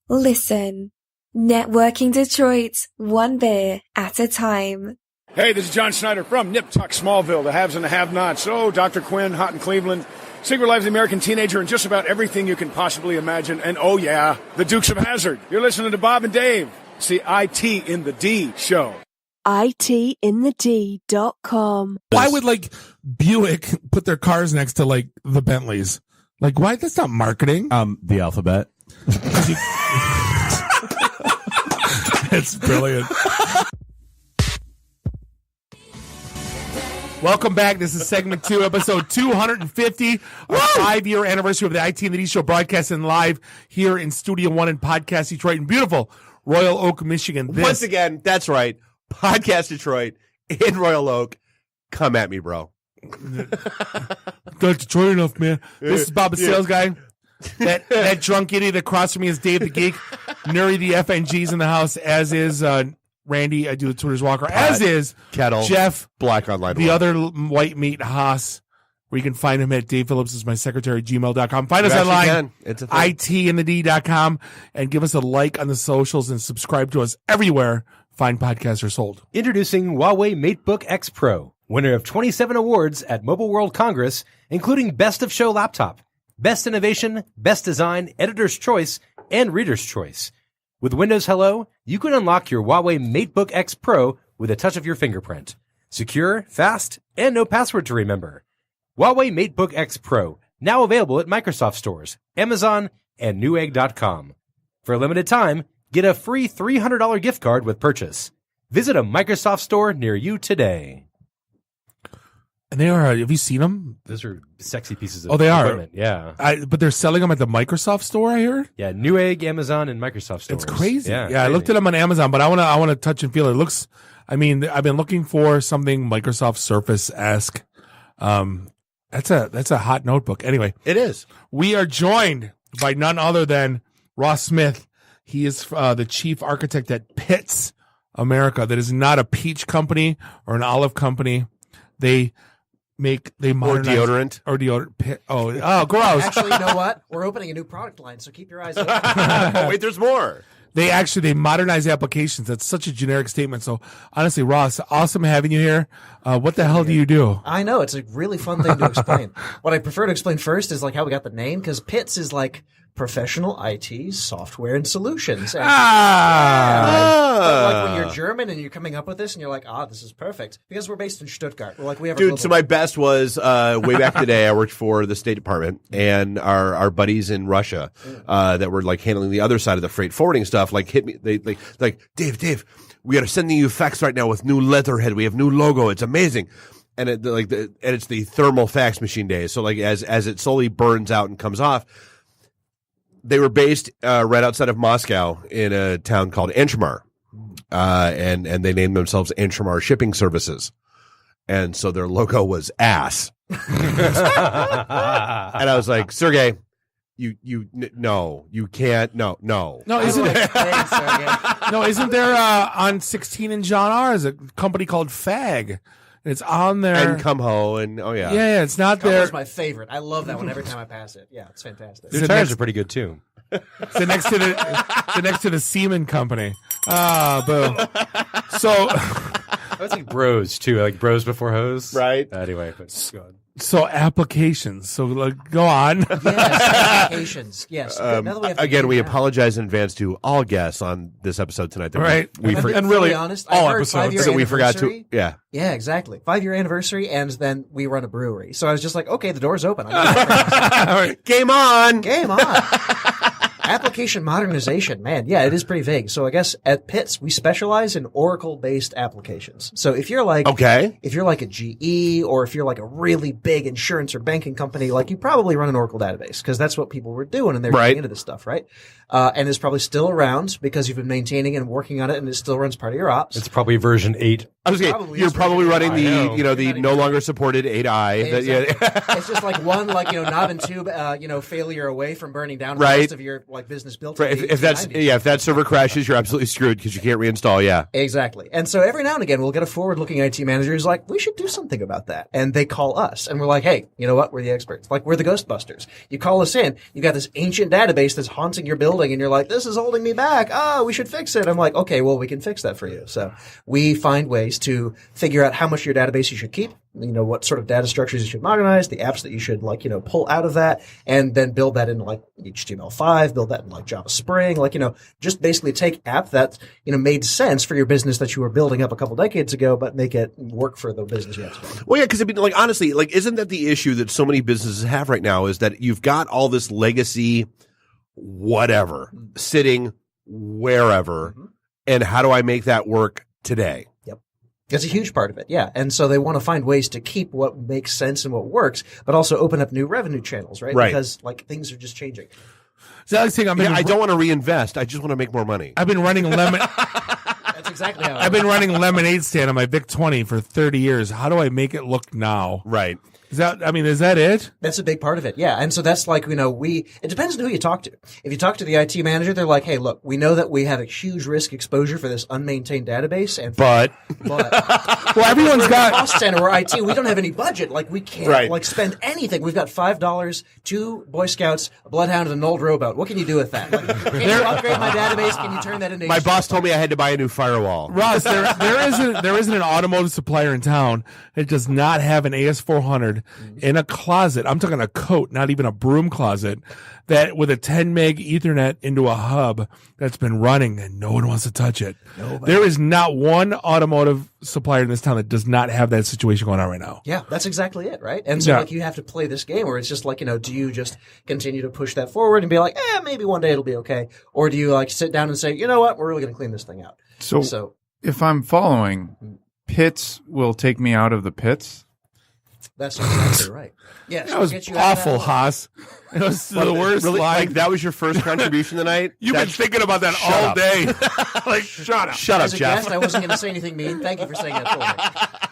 listen. Networking Detroit, one beer at a time. Hey, this is John Schneider from Nip Tuck Smallville, the haves and the have-nots. Oh, Dr. Quinn, Hot in Cleveland, Secret Life of the American Teenager, and just about everything you can possibly imagine. And oh yeah, the Dukes of Hazzard. You're listening to Bob and Dave. It's the IT in the D Show. ITinthed.com. Why would like Buick put their cars next to like the Bentleys? Like why? That's not marketing. The alphabet. It's brilliant. Welcome back. This is segment 2, episode 250, our 5-year anniversary of the IT and the D Show, broadcasting live here in Studio One in Podcast Detroit in beautiful Royal Oak, Michigan. Once again, that's right. Podcast Detroit in Royal Oak. Come at me, bro. Got Detroit enough, man. This is Bob, the sales guy. That drunk idiot across from me is Dave the Geek. Nuri the FNG's in the house, as is Randy. I do the Twitter's Walker, as is Kettle, Jeff, Black Online, the other white meat Haase. Where you can find him at Dave Phillips is my secretary, gmail.com. Find us online, itinthed.com, and give us a like on the socials and subscribe to us everywhere fine podcasts are sold. Introducing Huawei MateBook X Pro, winner of 27 awards at Mobile World Congress, including Best of Show Laptop, Best Innovation, Best Design, Editor's Choice, and Reader's Choice. With Windows Hello, you can unlock your Huawei MateBook X Pro with a touch of your fingerprint. Secure, fast, and no password to remember. Huawei MateBook X Pro, now available at Microsoft stores, Amazon, and Newegg.com. For a limited time, get a free $300 gift card with purchase. Visit a Microsoft store near you today. And they are, have you seen them? Those are sexy pieces of equipment. Yeah. But they're selling them at the Microsoft store, I heard? Yeah, Newegg, Amazon, and Microsoft stores. It's crazy. Yeah, crazy. I looked at them on Amazon, but I want to touch and feel it. It looks, I mean, I've been looking for something Microsoft Surface-esque. That's a hot notebook. Anyway. It is. We are joined by none other than Ross Smith. He is the chief architect at PITTS America. That is not a peach company or an olive company. They modernize or deodorant. Oh, gross. Actually, you know what? We're opening a new product line, so keep your eyes open. Wait, there's more. They modernize applications. That's such a generic statement. So honestly, Ross, awesome having you here. What the hell do you do? I know. It's a really fun thing to explain. What I prefer to explain first is like how we got the name, because PITTS is like professional IT software and solutions. And, but like when you're German and you're coming up with this and you're like, this is perfect. Because we're based in Stuttgart. We're like, we have Dude, so my best was way back in the day, I worked for the State Department, and our buddies in Russia that were like handling the other side of the freight forwarding stuff, like hit me. They like, Dave, we are sending you fax right now with new letterhead. We have new logo. It's amazing. And it's the thermal fax machine days. So like as it slowly burns out and comes off, they were based right outside of Moscow in a town called Entremar. and they named themselves Intramar Shipping Services. And so their logo was ass. And I was like, Sergey, no, you can't. No. No, isn't there on 16 and John R. is a company called Fag? It's on there. And Come Ho, and yeah, it's not there. That's my favorite. I love that one every time I pass it. Yeah, it's fantastic. Their tires are pretty good too. It's next to the Seaman Company. Boom. So That's like Bros too, like Bros before Hose, right? Anyway, but go on. So applications. So go on. Yes, applications. Yes. Again, we apologize in advance to all guests on this episode tonight. Right. And really honest, all episodes. So we forgot to. Yeah. Yeah, exactly. 5-year anniversary, and then we run a brewery. So I was just like, okay, the door's open. Game on. Game on. Application modernization, man. Yeah, it is pretty vague. So I guess at PITTS, we specialize in Oracle-based applications. So if you're like, if you're like a GE, or if you're like a really big insurance or banking company, like you probably run an Oracle database, because that's what people were doing, and they're getting into this stuff, right? And it's probably still around because you've been maintaining and working on it, and it still runs part of your ops. It's probably version 8. I was you're probably running the no longer supported 8i. Exactly. It's just like one knob and tube failure away from burning down the rest of your business built. Right. If that server crashes, you're absolutely screwed because you can't reinstall. Yeah. Exactly. And so every now and again we'll get a forward-looking IT manager who's like, we should do something about that, and they call us, and we're like, hey, you know what? We're the experts. Like, we're the Ghostbusters. You call us in. You got this ancient database that's haunting your building, and you're like, this is holding me back. Oh, we should fix it. I'm like, okay, well, we can fix that for you. So we find ways to figure out how much of your database you should keep, what sort of data structures you should modernize, the apps that you should pull out of that, and then build that in like HTML5, build that in like Java Spring, just basically take app that, made sense for your business that you were building up a couple decades ago, but make it work for the business you have today. Well, yeah, because honestly, isn't that the issue that so many businesses have right now, is that you've got all this legacy whatever sitting wherever, and how do I make that work today? It's a huge part of it, yeah. And so they want to find ways to keep what makes sense and what works, but also open up new revenue channels, right? Because things are just changing. So I don't want to reinvest. I just want to make more money. I've been running That's exactly how I've been running a lemonade stand on my Vic 20 for 30 years. How do I make it look now? Right. Is that it? That's a big part of it. Yeah. And so that's it depends on who you talk to. If you talk to the IT manager, they're like, hey, look, we know that we have a huge risk exposure for this unmaintained database. But well, everyone's got cost center or IT. We don't have any budget. Like, we can't spend anything. We've got $5, 2 Boy Scouts, a Bloodhound, and an old rowboat. What can you do with that? Can you upgrade my database? Can you turn that into My boss told me I had to buy a new firewall. Ross, there isn't an automotive supplier in town that does not have an AS400 in a closet. I'm talking a coat, not even a broom closet, that with a 10 meg Ethernet into a hub that's been running and no one wants to touch it. Nobody. There is not one automotive supplier in this town that does not have that situation going on right now. Yeah, that's exactly it, right? And so you have to play this game where it's just do you just continue to push that forward and be like, maybe one day it'll be okay? Or do you sit down and say, you know what, we're really going to clean this thing out? So if I'm following, PITTS will take me out of the pits? That's exactly right. Yes, that was awful, Haas. It was the worst line. That was your first contribution tonight? You've been thinking about that all day. Shut up. Shut up, As a Jeff. guest, I wasn't going to say anything mean. Thank you for saying that for me.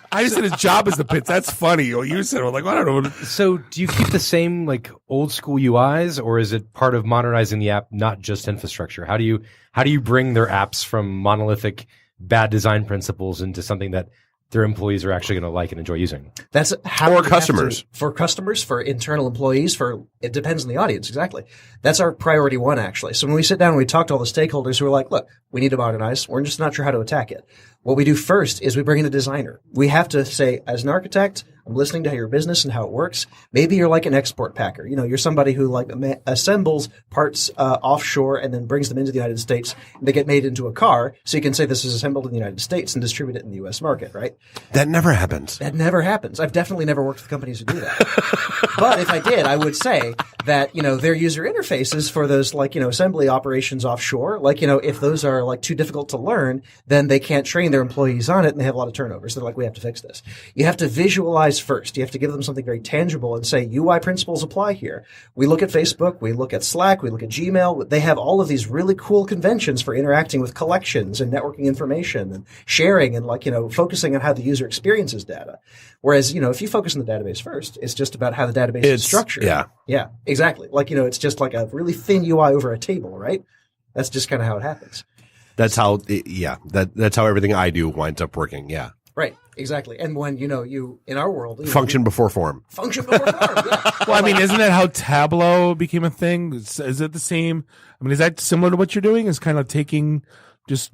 I just said his job is the pits. That's funny. Or you said, I don't know. So do you keep the same old school UIs, or is it part of modernizing the app, not just infrastructure? How do you bring their apps from monolithic bad design principles into something that their employees are actually going to like and enjoy using? That's how for customers. For customers, for internal employees, it depends on the audience, exactly. That's our priority one, actually. So when we sit down and we talk to all the stakeholders who are like, look, we need to modernize. We're just not sure how to attack it. What we do first is we bring in a designer. We have to say, as an architect, I'm listening to your business and how it works. Maybe you're like an export packer. You're somebody who assembles parts offshore and then brings them into the United States. And they get made into a car, so you can say this is assembled in the United States and distribute it in the U.S. market, right? That never happens. That never happens. I've definitely never worked with companies who do that. But if I did, I would say that their user interfaces for those assembly operations offshore, if those are too difficult to learn, then they can't train their their employees on it and they have a lot of turnovers. They're like, we have to fix this. You have to visualize first. You have to give them something very tangible and say UI principles apply here. We look at Facebook, we look at Slack, we look at Gmail. They have all of these really cool conventions for interacting with collections and networking information and sharing and focusing on how the user experiences data. Whereas, if you focus on the database first, it's just about how the database is structured. Yeah, exactly. It's just like a really thin UI over a table, right? That's just kind of how it happens. That's how, that's how everything I do winds up working. Yeah. Right. Exactly. And when, you, in our world, function before form. Function before form. Yeah. Well, I mean, isn't that how Tableau became a thing? Is it the same? I mean, is that similar to what you're doing? Is kind of taking just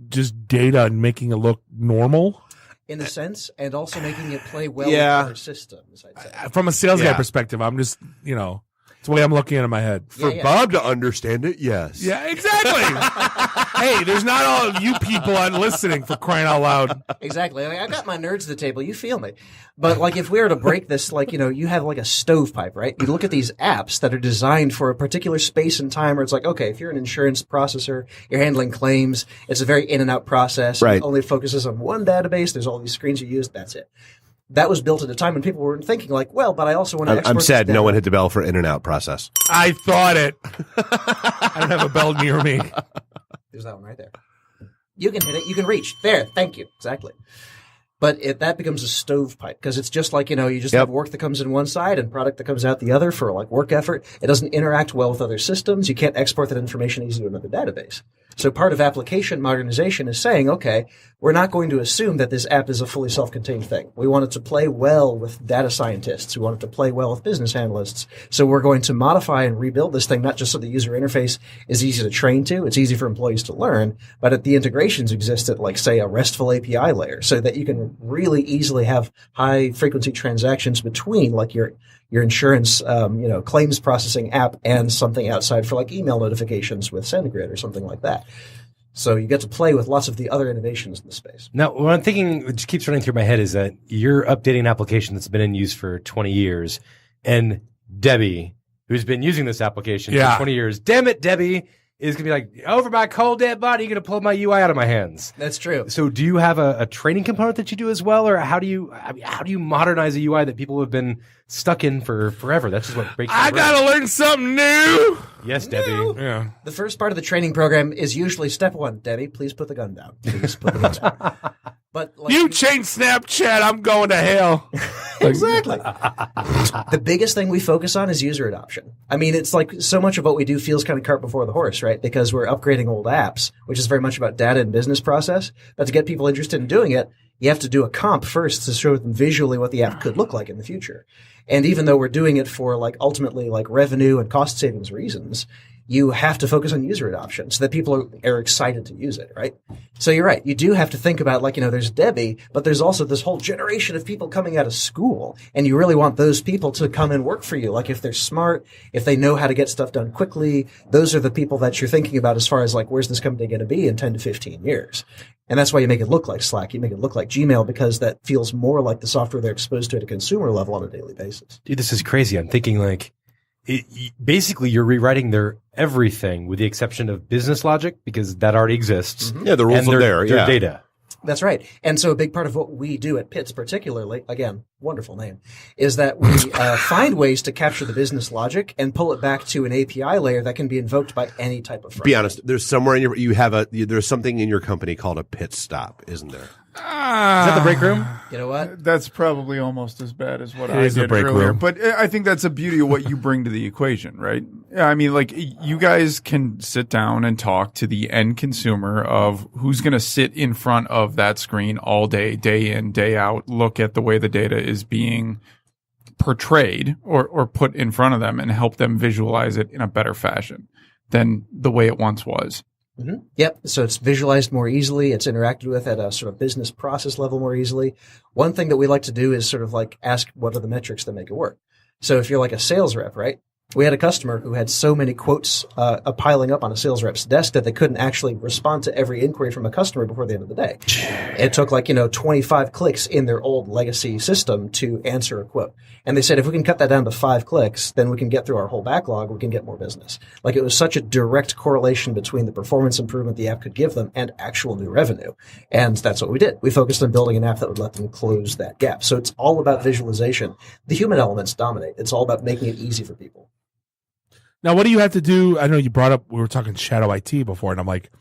data and making it look normal? In a sense, and also making it play well with other systems, I'd say. From a sales guy perspective, I'm just, it's the way I'm looking at it in my head. For Bob to understand it, yes. Yeah, exactly. Hey, there's not all you people on listening, for crying out loud. Exactly. I got my nerds to the table. You feel me. But if we were to break this, you have a stovepipe, right? You look at these apps that are designed for a particular space and time where it's like, okay, if you're an insurance processor, you're handling claims, it's a very in and out process. Right. It only focuses on one database. There's all these screens you use. That's it. That was built at a time when people were thinking but I also want to export I'm sad this no one hit the bell for in and out process. I thought it. I don't have a bell near me. There's that one right there. You can hit it. You can reach. There. Thank you. Exactly. But that becomes a stovepipe because it's just you just have work that comes in one side and product that comes out the other for work effort. It doesn't interact well with other systems. You can't export that information easily to another database. So part of application modernization is saying, okay, we're not going to assume that this app is a fully self-contained thing. We want it to play well with data scientists. We want it to play well with business analysts. So we're going to modify and rebuild this thing, not just so the user interface is easy to train to, it's easy for employees to learn, but the integrations exist at say a RESTful API layer so that you can really easily have high frequency transactions between your insurance, claims processing app and something outside for email notifications with SendGrid or something like that. So you get to play with lots of the other innovations in the space. Now, what I'm thinking, which keeps running through my head, is that you're updating an application that's been in use for 20 years, and Debbie, who's been using this application for 20 years, damn it, Debbie, is going to be over my cold dead body, you're going to pull my UI out of my hands. That's true. So do you have a training component that you do as well, or how do you modernize a UI that people have been stuck in for forever? That's just what breaks I got to learn something new. Yes, Debbie. Yeah. The first part of the training program is usually step one. Debbie, please put the gun down. Please put the gun down. But you change Snapchat, I'm going to hell. Exactly. The biggest thing we focus on is user adoption. I mean, it's so much of what we do feels kind of cart before the horse, right? Because we're upgrading old apps, which is very much about data and business process. But to get people interested in doing it, you have to do a comp first to show them visually what the app could look like in the future. And even though we're doing it for ultimately revenue and cost savings reasons, you have to focus on user adoption so that people are excited to use it, right? So you're right. You do have to think about there's Debbie, but there's also this whole generation of people coming out of school, and you really want those people to come and work for you. If they're smart, if they know how to get stuff done quickly, those are the people that you're thinking about as far as where's this company going to be in 10 to 15 years? And that's why you make it look like Slack. You make it look like Gmail because that feels more like the software they're exposed to at a consumer level on a daily basis. Dude, this is crazy. I'm thinking basically you're rewriting their everything with the exception of business logic because that already exists. Mm-hmm. Yeah, the rules are there. Their data. That's right. And so a big part of what we do at PITTS particularly, again, wonderful name, is that we find ways to capture the business logic and pull it back to an API layer that can be invoked by any type of front. Be honest, there's somewhere there's something in your company called a pit stop, isn't there? Is that the break room? You know what? That's probably almost as bad as what It I is the did break earlier. room. But I think that's the beauty of what you bring to the equation, right? I mean, you guys can sit down and talk to the end consumer of who's going to sit in front of that screen all day, day in, day out, look at the way the data is being portrayed or put in front of them and help them visualize it in a better fashion than the way it once was. Mm-hmm. Yep. So it's visualized more easily. It's interacted with at a sort of business process level more easily. One thing that we like to do is sort of ask what are the metrics that make it work. So if you're a sales rep, right? We had a customer who had so many quotes piling up on a sales rep's desk that they couldn't actually respond to every inquiry from a customer before the end of the day. It took 25 clicks in their old legacy system to answer a quote. And they said, if we can cut that down to 5 clicks, then we can get through our whole backlog. We can get more business. It was such a direct correlation between the performance improvement the app could give them and actual new revenue. And that's what we did. We focused on building an app that would let them close that gap. So it's all about visualization. The human elements dominate. It's all about making it easy for people. Now, what do you have to do? I know you brought up, we were talking shadow IT before, and I'm like,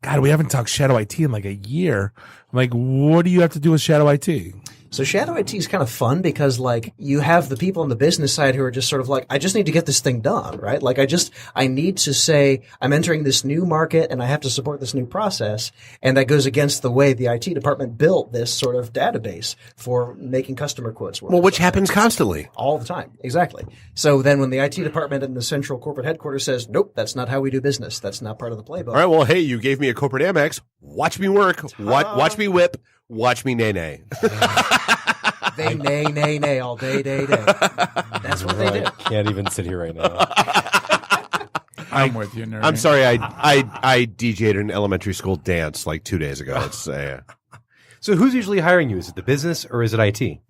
God, we haven't talked shadow IT in a year. I'm like, what do you have to do with shadow IT? So shadow IT is kind of fun because you have the people on the business side who are just sort of I just need to get this thing done, right? I need to say I'm entering this new market and I have to support this new process. And that goes against the way the IT department built this sort of database for making customer quotes work. Well, which happens constantly. All the time. Exactly. So then when the IT department in the central corporate headquarters says, nope, that's not how we do business. That's not part of the playbook. All right. Well, hey, you gave me a corporate Amex. Watch me work. Watch me whip. Watch me nay. They nay all day. That's what they do. I can't even sit here right now. I'm with you, nerd. I'm sorry. I DJ'd an elementary school dance 2 days ago. It's So who's usually hiring you? Is it the business or is it IT?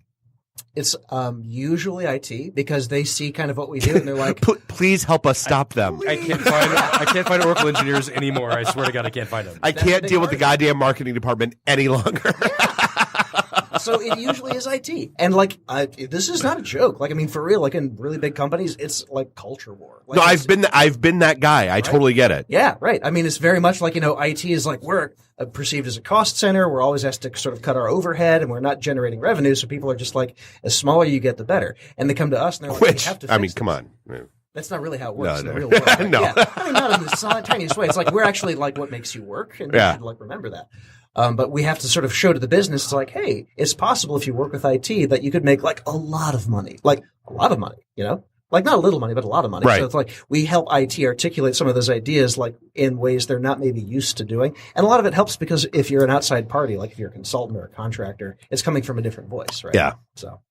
It's usually IT because they see kind of what we do and they're like, please help us stop them. I can't find Oracle engineers anymore. I swear to God, I can't find them. I can't deal with the goddamn marketing department any longer. So it usually is IT. And this is not a joke. For real, in really big companies, it's culture war. No, I've been that guy. I totally get it. Yeah, right. It's very much IT is we're perceived as a cost center. We're always asked to sort of cut our overhead and we're not generating revenue. So people are just as smaller you get, the better. And they come to us and they're like, we have to fix come on. That's not really how it works in the No. real world. No. Yeah. Not in the tiniest way. It's we're actually what makes you work. And you should remember that. But we have to sort of show to the business, hey, it's possible if you work with IT that you could make a lot of money. A lot of money, not a little money, but a lot of money. Right. So it's we help IT articulate some of those ideas in ways they're not maybe used to doing. And a lot of it helps because if you're an outside party, if you're a consultant or a contractor, it's coming from a different voice, right? Yeah. So.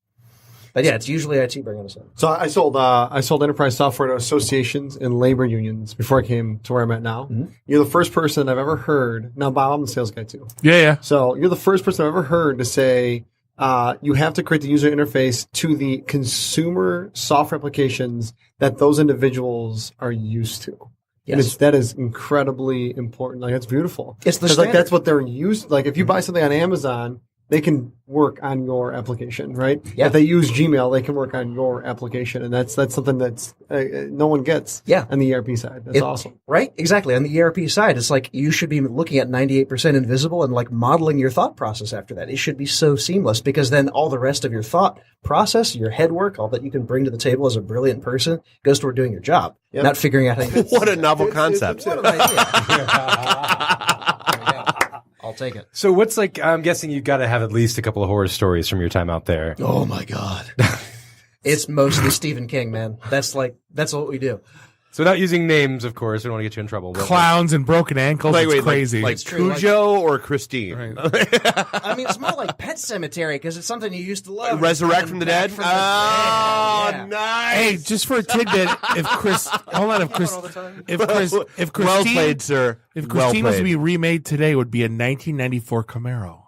But yeah, it's usually IT bringing us in. So I sold enterprise software to associations and labor unions before I came to where I'm at now. Mm-hmm. You're the first person I've ever heard. Now, Bob, I'm the sales guy too. Yeah. So you're the first person I've ever heard to say you have to create the user interface to the consumer software applications that those individuals are used to. Yes. And that is incredibly important. That's beautiful. It's the standard. That's what they're used. If you buy something on Amazon, they can work on your application, right? Yeah. If they use Gmail, they can work on your application, and that's something that's no one gets. Yeah. On the ERP side, that's awesome. Right? Exactly. On the ERP side, it's you should be looking at 98% invisible and modeling your thought process after that. It should be so seamless because then all the rest of your thought process, your head work, all that you can bring to the table as a brilliant person goes toward doing your job, not figuring out how you. What a novel concept! What an idea. I'll take it. So what's I'm guessing you've got to have at least a couple of horror stories from your time out there. Oh my God. It's mostly Stephen King, man. That's what we do. So without using names, of course, we don't want to get you in trouble. Clowns and broken ankles. It's crazy. Cujo or Christine? Right. It's more like Pet Cemetery because it's something you used to love. Resurrect from the dead? Yeah. Nice. Hey, just for a tidbit, if Christine, well played, sir. If Well Christine was to played. be remade today, it would be a 1994 Camaro.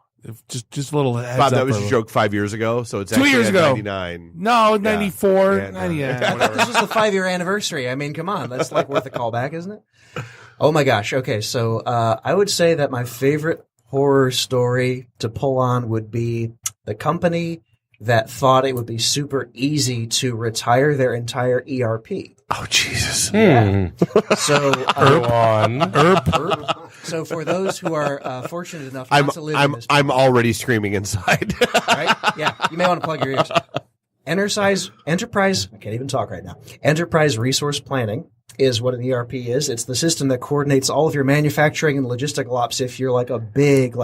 Just a little heads Bob, that up was for- a joke 5 years ago, so it's 2 actually years at ago. 99. No, 94. Yeah, no. Yeah, whatever. This was the 5-year anniversary. Come on. That's worth a callback, isn't it? Oh my gosh. Okay. So, I would say that my favorite horror story to pull on would be the company that thought it would be super easy to retire their entire ERP. Oh, Jesus. Yeah. So, Go on. So for those who are fortunate enough not to live in this, I'm already screaming inside. right? Yeah, you may want to plug your ears. Enterprise. I can't even talk right now. Enterprise resource planning is what an ERP is. It's the system that coordinates all of your manufacturing and logistical ops. If you're a big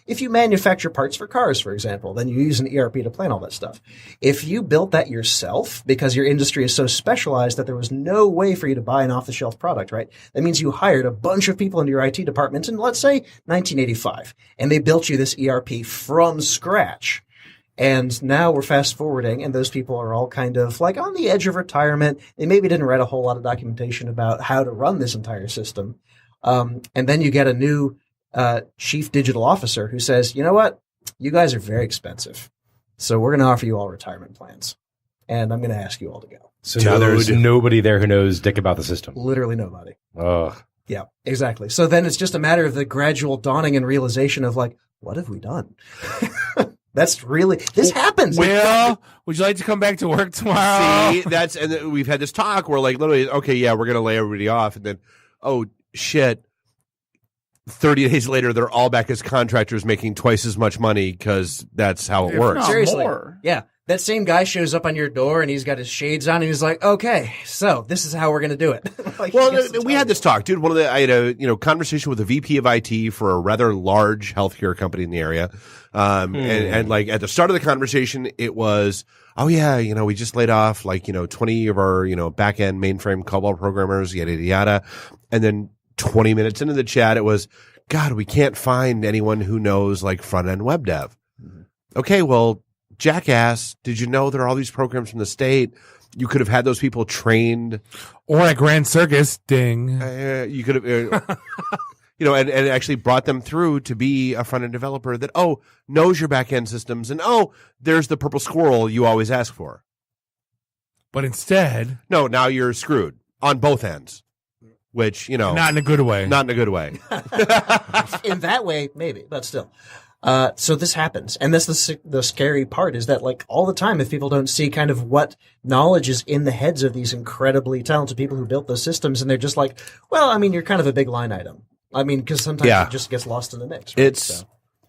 if you manufacture parts for cars, for example, then you use an ERP to plan all that stuff. If you built that yourself because your industry is so specialized that there was no way for you to buy an off-the-shelf product, right? That means you hired a bunch of people into your IT department in, let's say, 1985, and they built you this ERP from scratch. And now we're fast forwarding, and those people are all kind of like on the edge of retirement. They maybe didn't write a whole lot of documentation about how to run this entire system. And then you get a new chief digital officer who says, you know what? You guys are very expensive. So we're going to offer you all retirement plans. And I'm going to ask you all to go. So now there's nobody there who knows dick about the system. Literally nobody. Ugh. Yeah, exactly. So then it's just a matter of the gradual dawning and realization of like, what have we done? That's really, this happens. Will, would you like to come back to work tomorrow? See, and then we've had this talk where like literally, okay, yeah, we're going to lay everybody off. And then, oh, shit. 30 days later, they're all back as contractors making twice as much money because that's how it works. Seriously. Yeah. That same guy shows up on your door and he's got his shades on and he's like, okay, so this is how we're going to do it. Like, well, we had this talk, dude. I had a conversation with a VP of IT for a rather large healthcare company in the area. And like at the start of the conversation, it was, oh yeah, we just laid off 20 of our, back end mainframe COBOL programmers, yada, yada, yada. And then 20 minutes into the chat, it was, God, we can't find anyone who knows like front end web dev. Mm-hmm. Okay, well, jackass, did you know there are all these programs from the state? You could have had those people trained. Or at Grand Circus, ding. You could have, and actually brought them through to be a front end developer that, knows your back end systems and, there's the purple squirrel you always ask for. But instead. No, now you're screwed on both ends. Which, not in a good way. Not in a good way. In that way, maybe, but still. So this happens. And that's the scary part is that like all the time, if people don't see kind of what knowledge is in the heads of these incredibly talented people who built those systems, and they're just like, well, I mean, you're kind of a big line item. I mean, because sometimes it just gets lost in the mix. Right?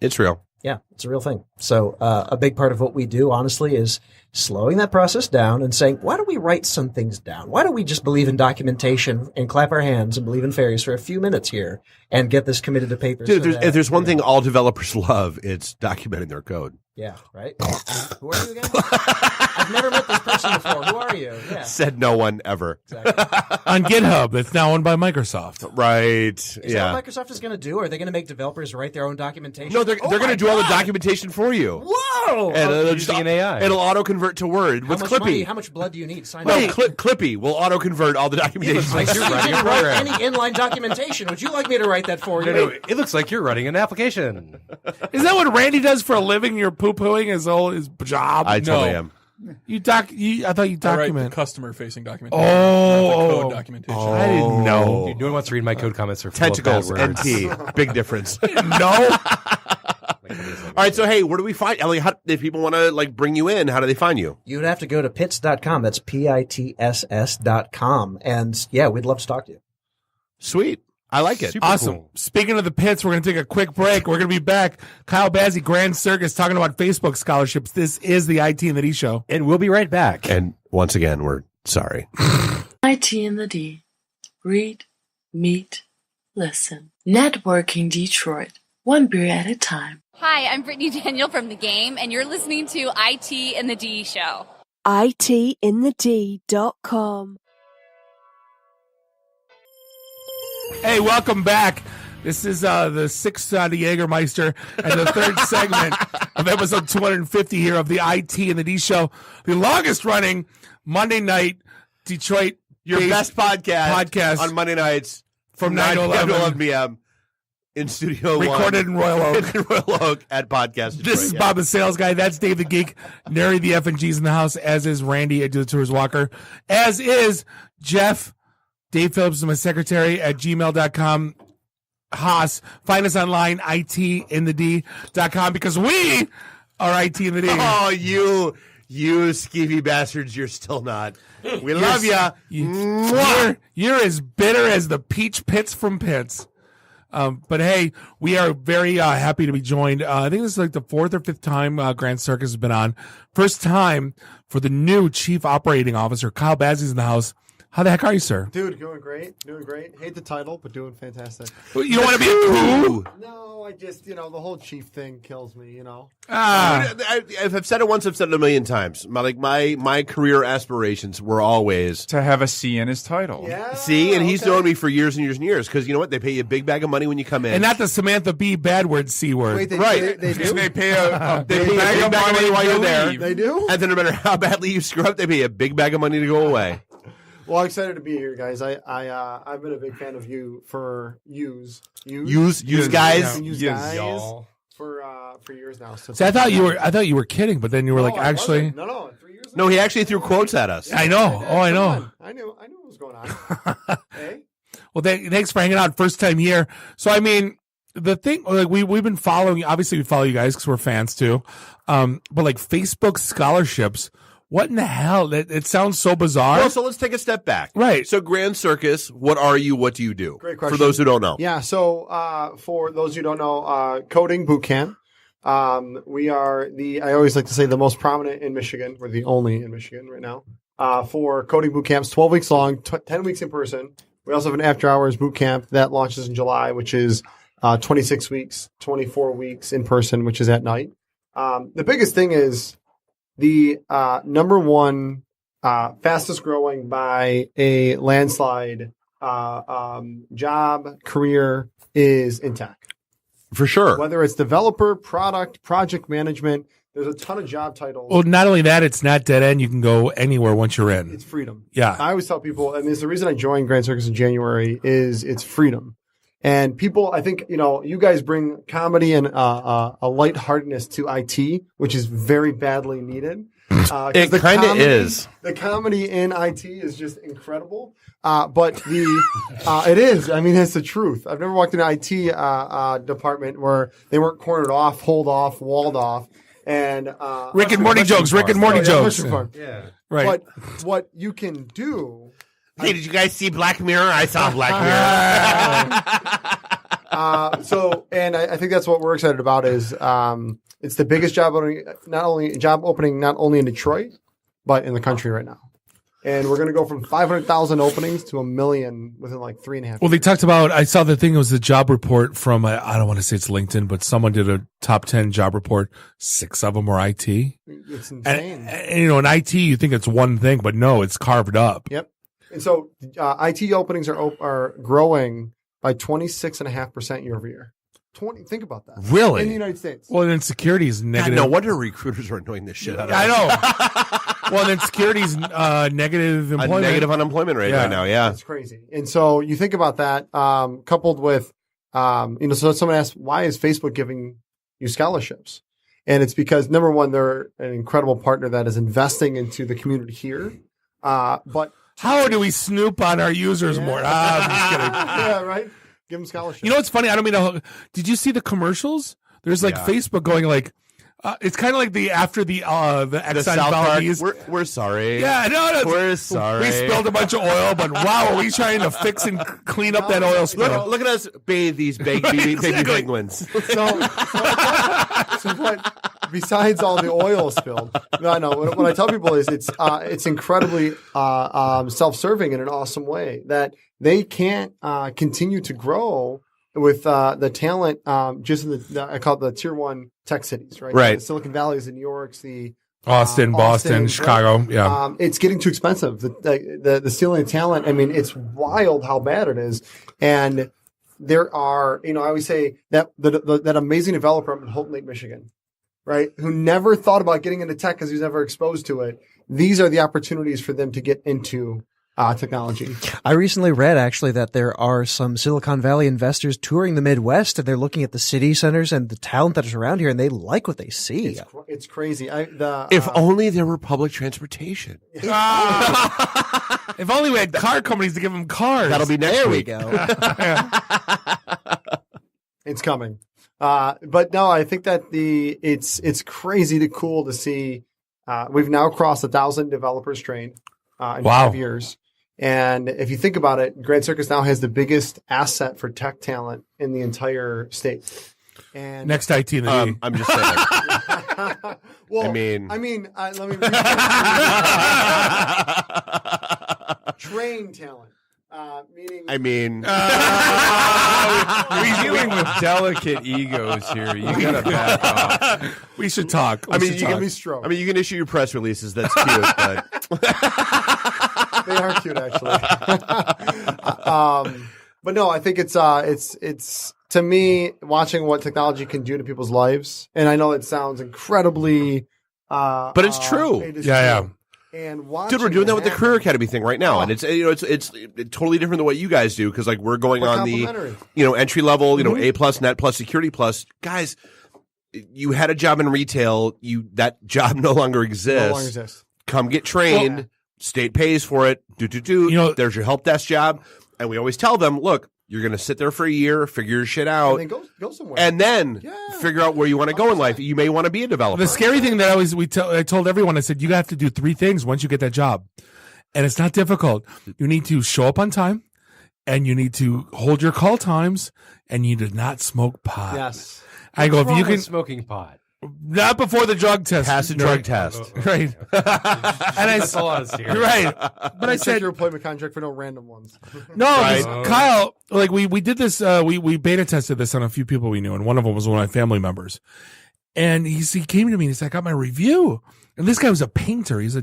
It's real. Yeah, it's a real thing. So a big part of what we do, honestly, is slowing that process down and saying, why don't we write some things down? Why don't we just believe in documentation and clap our hands and believe in fairies for a few minutes here and get this committed to paper? Dude, if there's one thing all developers love, it's documenting their code. Yeah, right? Who are you again? I've never met this person before. Who are you? Yeah. Said no one ever. Exactly. On GitHub, it's now owned by Microsoft. Right. Is that what Microsoft is going to do? Are they going to make developers write their own documentation? No, they're going to do all the documentation for you. Whoa! And it'll just an AI. It'll auto-convert to Word with Clippy. How much blood do you need? Clippy will auto-convert all the documentation. Like you're writing a program. Any inline documentation. Would you like me to write that for you? No, it looks like you're running an application. Is that what Randy does for a living? You're poo-pooing his job? I totally am. I thought you document. I write the customer-facing documentation. Oh, not the code documentation. I didn't know. Dude, no one wants to read my code comments or tentacles. NT, big difference. No. All right, so hey, where do we find Ellie? If people want to like bring you in, how do they find you? You would have to go to PITTS.com. That's PITTS.com. And yeah, we'd love to talk to you. Sweet. I like it. Super awesome. Cool. Speaking of the Pits, we're going to take a quick break. We're going to be back. Kyle Bazzi, Grand Circus, talking about Facebook scholarships. This is the IT and the D show. And we'll be right back. And once again, we're sorry. IT and the D. Read, meet, listen. Networking Detroit. One beer at a time. Hi, I'm Brittany Daniel from The Game, and you're listening to IT and the D show. ITinthed.com. Hey, welcome back. This is the sixth Jägermeister and the third segment of episode 250 here of the IT and the D show. The longest running Monday night Detroit your best podcast on Monday nights from 9 to 11 p.m. in Studio recorded 1. in Royal Oak. In Royal Oak at Podcast Detroit. This is Bob the Sales Guy. That's Dave the Geek. Nary the F&G's in the house, as is Randy at Do the Tours Walker. As is Jeff. Dave Phillips is my secretary at gmail.com. Haase. Find us online, itinthed.com, because we are IT in the D. Oh, you skeevy bastards, you're still not. We love ya. You're as bitter as the peach pits from Pitts. But hey, we are very happy to be joined. I think this is like the fourth or fifth time Grand Circus has been on. First time for the new Chief Operating Officer. Kyle Bazzi's in the house. How the heck are you, sir? Dude, doing great. Hate the title, but doing fantastic. You don't want to be a coup? No, I just, the whole chief thing kills me, I've said it once, I've said it a million times. My career aspirations were always to have a C in his title. Yeah. See, and he's known me for years and years and years because you know what? They pay you a big bag of money when you come in. And not the Samantha B. bad word C word. Wait, right. They do? They pay a They big pay bag a of big bag of money while you're there. They do? And then no matter how badly you screw up, they pay a big bag of money to go away. Well, I'm excited to be here, guys. I've been a big fan of you for use guys for years now. So See, I thought you were kidding, but then you were like, actually, no, 3 years. No, he actually threw quotes at us. I know. Oh, I know. I knew what was going on. Hey. Well, thanks for hanging out. First time here. So, I mean, the thing, like we've been following. Obviously, we follow you guys because we're fans too. But like Facebook scholarships. What in the hell? It sounds so bizarre. Well, so let's take a step back. Right. So Grand Circus, what are you? What do you do? Great question. For those who don't know. Yeah. So for those who don't know, coding boot camp. We are I always like to say the most prominent in Michigan. We're the only in Michigan right now. For coding boot camps, 12 weeks long, 10 weeks in person. We also have an after hours boot camp that launches in July, which is 26 weeks, 24 weeks in person, which is at night. The biggest thing is the number one fastest growing by a landslide job career is in tech. For sure. Whether it's developer, product, project management, there's a ton of job titles. Well, not only that, it's not dead end. You can go anywhere once you're in. It's freedom. Yeah. I always tell people, and it's the reason I joined Grand Circus in January is it's freedom. And people, I think, you guys bring comedy and a lightheartedness to IT, which is very badly needed. It kind of is. The comedy in IT is just incredible. But it is. I mean, it's the truth. I've never walked in an IT department where they weren't cornered off, holed off, walled off. And Rick and Morty jokes. Yeah. Right. But what you can do. Hey, did you guys see Black Mirror? I saw Black Mirror. And I think that's what we're excited about is it's the biggest job opening not only in Detroit, but in the country right now. And we're going to go from 500,000 openings to 1 million within like 3.5 years. Well, they talked about, I saw the thing, it was the job report from, I don't want to say it's LinkedIn, but someone did a top 10 job report. 6 of them were IT. It's insane. And in IT, you think it's one thing, but no, it's carved up. Yep. And so IT openings are growing by 26.5% year over year. Think about that. Really? In the United States. Well, then security is negative. God, no wonder recruiters are annoying this shit out of us. I know. Well, then security's negative employment. A negative unemployment rate right now, yeah. It's crazy. And so you think about that, coupled with, so someone asked, why is Facebook giving you scholarships? And it's because, number one, they're an incredible partner that is investing into the community here. But how do we snoop on our users more? I'm just kidding. Yeah, right. Give them scholarships. You know what's funny? I don't mean to. Did you see the commercials? There's like Facebook going like, it's kind of like after the Exxon Valdez. We're sorry. Yeah, no, we're sorry. We spilled a bunch of oil, but wow, are we trying to fix and clean up that oil spill? Look at us bathe these baby penguins. So what? Besides all the oil spilled, no. What I tell people is it's incredibly self-serving in an awesome way that they can't continue to grow with the talent just in I call it the tier 1 tech cities, right? Right. The Silicon Valleys, the New Yorks, the Austin, Boston, right? Chicago. Yeah. It's getting too expensive. The stealing of talent. I mean, it's wild how bad it is. And there are, I always say that that amazing developer in Holton Lake, Michigan, right? Who never thought about getting into tech because he was never exposed to it. These are the opportunities for them to get into technology. I recently read actually that there are some Silicon Valley investors touring the Midwest and they're looking at the city centers and the talent that is around here and they like what they see. It's crazy. If only there were public transportation. If only we had car companies to give them cars. That'll be next week. There we go. It's coming. But no, I think that it's crazy cool to see. We've now crossed 1,000 developers trained in 5 years. And if you think about it, Grand Circus now has the biggest asset for tech talent in the entire state. And next IT in the I'm just saying. Well, let me train talent. I mean, we're dealing with delicate egos here. You gotta back off. We should talk. I mean, you stroke. can issue your press releases. That's cute, but they are cute, actually. But no, I think it's to me watching what technology can do to people's lives, and I know it sounds incredibly, but it's true. Yeah. And dude, we're doing that with the Career Academy thing right now, and it's totally different than what you guys do because like we're going on the entry level, A+, Net+, Security Plus. Guys, you had a job in retail, that job no longer exists. Come get trained. State pays for it. There's your help desk job, and we always tell them, look, you're going to sit there for a year, figure your shit out, and then go somewhere, and then figure out where you want to go in life. You may want to be a developer. The scary thing that I told everyone, I said, you have to do 3 things once you get that job. And it's not difficult. You need to show up on time, and you need to hold your call times, and you do not smoke pot. Yes. I go, if you can. Smoking pot. Not before the drug test. Pass a drug test. Right. And That's a lot of serious. Right. But I said your employment contract for no random ones. No, Kyle, like we did this, we beta tested this on a few people we knew, and one of them was one of my family members. And he came to me and he said, I got my review. And this guy was a painter. He's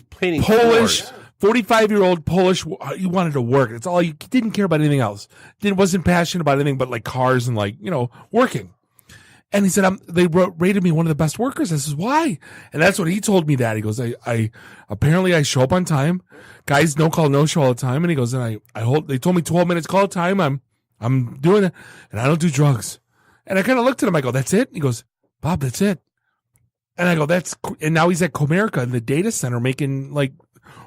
painting Polish, floors. 45-year-old Polish. He wanted to work. It's all, he didn't care about anything else. Wasn't passionate about anything but like cars and like, working. And he said, they rated me one of the best workers. I says, why? And that's what he told me that. He goes, I apparently I show up on time. Guys no call, no show all the time. And he goes, and they told me 12 minutes call time. I'm doing it. And I don't do drugs. And I kind of looked at him. I go, that's it? He goes, Bob, that's it. And I go, and now he's at Comerica in the data center making like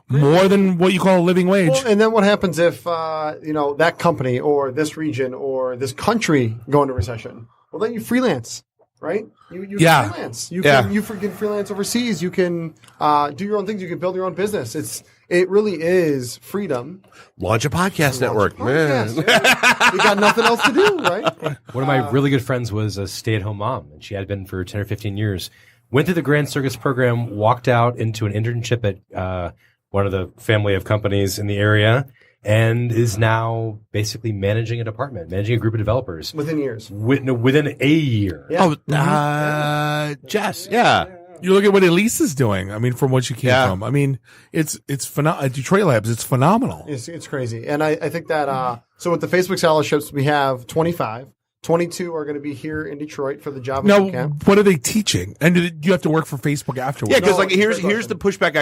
more than what you call a living wage. Well, and then what happens if, that company or this region or this country go into recession? Well, then you freelance, right? You can freelance. You can freelance overseas. You can do your own things. You can build your own business. It really is freedom. Launch a podcast network, man. You got nothing else to do, right? One of my really good friends was a stay-at-home mom, and she had been for 10 or 15 years. Went through the Grand Circus program, walked out into an internship at one of the family of companies in the area, and is now basically managing a department, managing a group of developers. Within years. Within a year. Yeah. Jess, yeah. You look at what Elise is doing. I mean, from what she came from. I mean, it's phenomenal. At Detroit Labs, it's phenomenal. It's crazy. And I think that, so with the Facebook scholarships, we have 25. 22 are going to be here in Detroit for the Java Bootcamp. What are they teaching? And do you have to work for Facebook afterwards? Yeah, because here's the pushback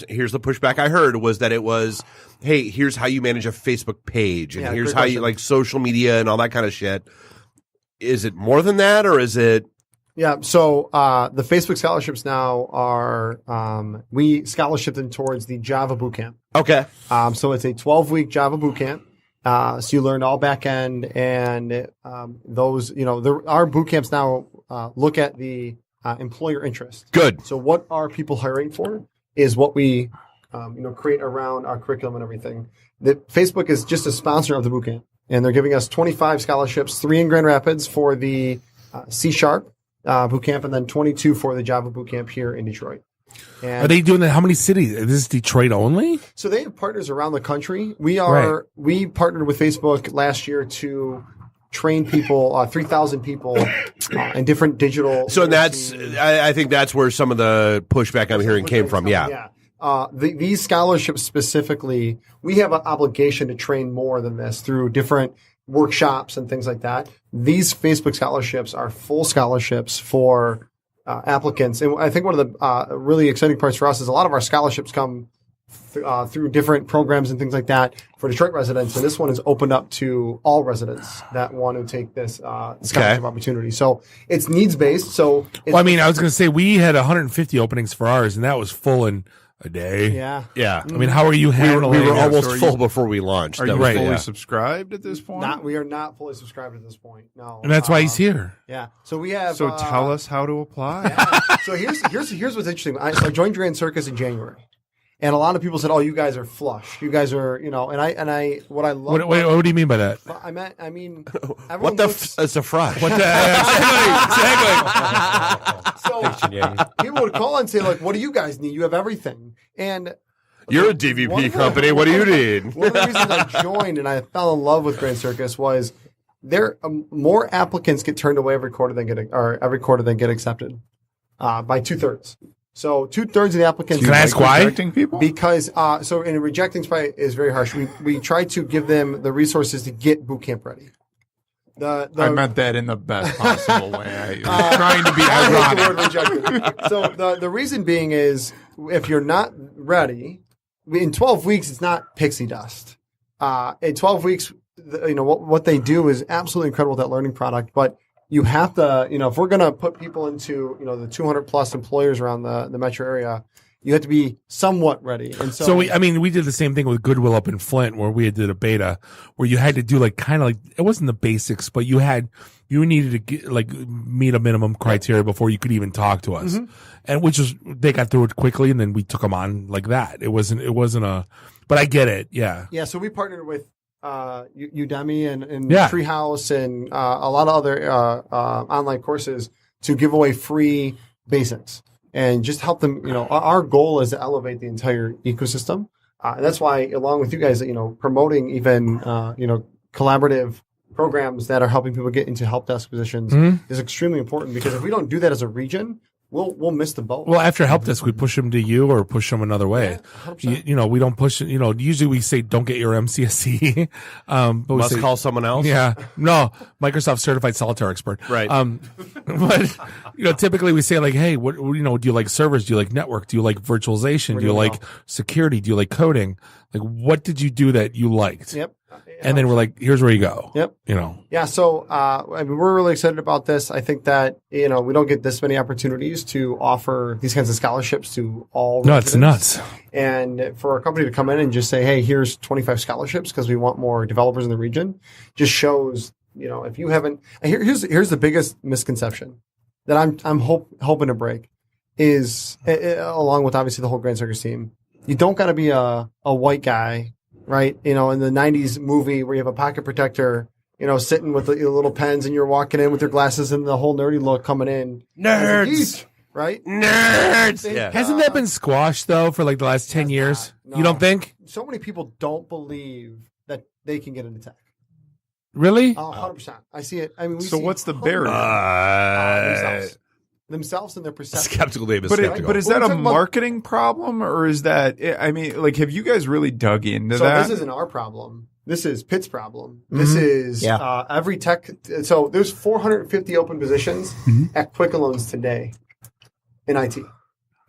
here's the pushback I heard was that it was, hey, here's how you manage a Facebook page, and here's how you like social media and all that kind of shit. Is it more than that, or is it? Yeah. So the Facebook scholarships now are we scholarship them towards the Java Bootcamp. Okay. So it's a 12-week Java Bootcamp. So you learn all back end, and those, our boot camps now look at the employer interest. Good. So what are people hiring for is what we create around our curriculum and everything. Facebook is just a sponsor of the boot camp, and they're giving us 25 scholarships, 3 in Grand Rapids for the C# boot camp, and then 22 for the Java boot camp here in Detroit. And are they doing that? How many cities? Is this Detroit only? So they have partners around the country. We partnered with Facebook last year to train people, 3,000 people in different digital. So I think that's where some of the pushback I'm hearing came from. Yeah. These scholarships specifically, we have an obligation to train more than this through different workshops and things like that. These Facebook scholarships are full scholarships for applicants. And I think one of the really exciting parts for us is a lot of our scholarships come through different programs and things like that for Detroit residents. And this one is opened up to all residents that want to take this scholarship opportunity. So it's needs-based. So I was going to say we had 150 openings for ours, and that was full in a day. Yeah. Yeah. I mean, how are you handling We were it? almost full before we launched. Are you fully subscribed at this point? We are not fully subscribed at this point. No. And that's why he's here. Yeah. So we have. So tell us how to apply. Yeah. So here's what's interesting. I joined Grand Circus in January, and a lot of people said, "Oh, you guys are flush. You guys are, And I what I love. What do you mean by that? I mean, what the is a flush? What the exactly. So people would call and say, like, "What do you guys need? You have everything." And You're a DVP company. What do you need? One of the reasons I joined and I fell in love with Grand Circus was there more applicants get turned away every quarter than get accepted by 2/3. So 2/3 of the applicants. Can I ask why? Rejecting people? Because in rejecting is very harsh. We try to give them the resources to get boot camp ready. I meant that in the best possible way. I was trying to be ironic. The word rejected. So the reason being is if you're not ready, in 12 weeks it's not pixie dust. In 12 weeks, what they do is absolutely incredible with that learning product. But you have to, if we're going to put people into the 200 plus employers around the metro area, you have to be somewhat ready. And so we did the same thing with Goodwill up in Flint where we did a beta where you had to do it wasn't the basics, but you needed to get, meet a minimum criteria before you could even talk to us. Mm-hmm. And they got through it quickly and then we took them on like that. It wasn't but I get it. Yeah. Yeah. So we partnered with Udemy and Yeah. Treehouse and a lot of other online courses to give away free basics. And just help them, our goal is to elevate the entire ecosystem. And that's why, along with you guys, promoting even, collaborative programs that are helping people get into help desk positions is extremely important because if we don't do that as a region, we'll miss the boat. Well, after help desk, we push them to you or push them another way. Yeah, we don't push, usually we say don't get your MCSE. But we Must say, call someone else. Yeah. No, Microsoft certified solitaire expert. Right. But, typically we say hey, what, do you like servers? Do you like network? Do you like virtualization? Do you like security? Do you like coding? What did you do that you liked? Yep. And then we're like, here's where you go. Yep. Yeah. So, we're really excited about this. I think that, we don't get this many opportunities to offer these kinds of scholarships to all. No, it's nuts. And for a company to come in and just say, hey, here's 25 scholarships because we want more developers in the region just shows, if you haven't, here's the biggest misconception that I'm hoping to break is along with obviously the whole Grand Circus team. You don't got to be a white guy. Right, in the '90s movie where you have a pocket protector, sitting with the little pens, and you're walking in with your glasses and the whole nerdy look coming in. Nerds, right? Nerds. Yeah. Hasn't that been squashed though for the last 10 years? No. You don't think? So many people don't believe that they can get an attack. Really? 100%. I see it. I mean, so what's the barrier? Themselves and their perception. Skeptical Dave is but skeptical. But is that a marketing problem or is that, have you guys really dug into that? So this isn't our problem. This is PITTS' problem. This is every tech. So there's 450 open positions at Quicken Loans today in IT.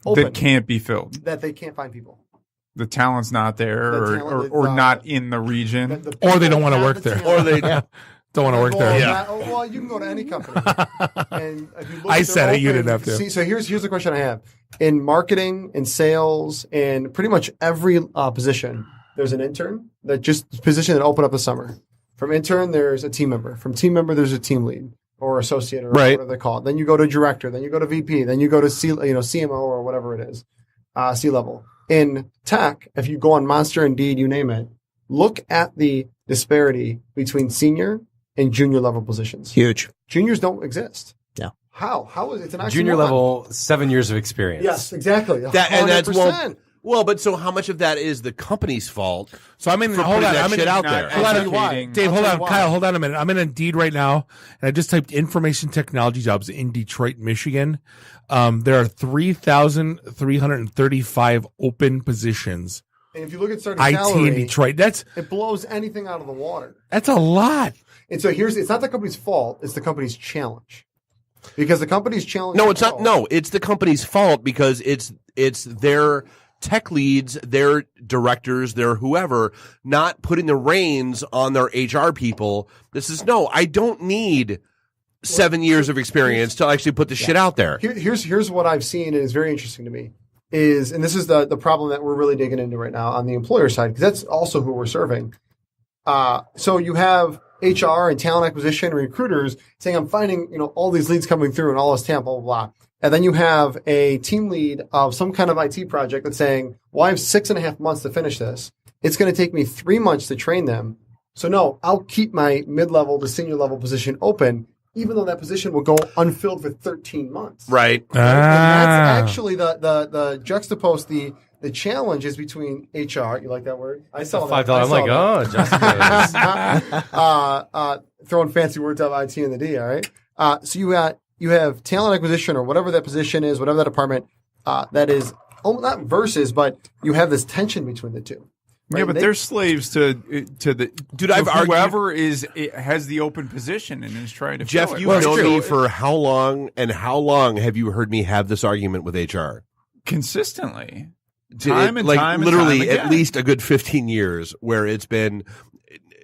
Open, that can't be filled. That they can't find people. The talent's not there or not in the region. Or they don't want to work there. Or they don't want to work there. Yeah. Well, you can go to any company. And if you look I at said their it. You open- didn't have to. See, so here's the question I have. In marketing and sales and pretty much every position, there's an intern position that opened up this summer. From intern, there's a team member. From team member, there's a team lead or associate or whatever they call it. Then you go to director. Then you go to VP. Then you go to CMO or whatever it is, C-level. In tech, if you go on Monster, Indeed, you name it, look at the disparity between senior and junior level positions. Huge. Juniors don't exist. Yeah. How is it? It's an Junior level, 7 years of experience. Yes, exactly. That's 100%. well, but so how much of that is the company's fault? So hold on, I'm shit out there. Dave, hold on. Kyle, hold on a minute. I'm in Indeed right now, and I just typed information technology jobs in Detroit, Michigan. There are 3,335 open positions. And if you look at starting IT salary, in Detroit, it blows anything out of the water. That's a lot. And so it's not the company's fault, it's the company's challenge. Because the company's challenge. No, it's not. No, it's the company's fault because it's their tech leads, their directors, their whoever, not putting the reins on their HR people. I don't need 7 years of experience to actually put the shit out there. Here's what I've seen, and it's very interesting to me, and this is the problem that we're really digging into right now on the employer side, because that's also who we're serving. So you have HR and talent acquisition and recruiters saying, I'm finding, all these leads coming through and all this talent, blah, blah, blah. And then you have a team lead of some kind of IT project that's saying, well, I have 6.5 months to finish this. It's going to take me 3 months to train them. So no, I'll keep my mid-level to senior level position open even though that position will go unfilled for 13 months. Right. And that's actually the juxtapose the challenge is between HR. You like that word? I saw that. $5. I'm like, juxtapose. Throwing fancy words out of IT and the D. All right. So you have talent acquisition or whatever that position is, whatever that department that is. Not versus, but you have this tension between the two. Right? Yeah, but they're slaves to the dude. I've whoever has the open position and is trying to. Jeff, fill it. you've known me for how long? And how long have you heard me have this argument with HR? Consistently, literally at least a good 15 years, where it's been.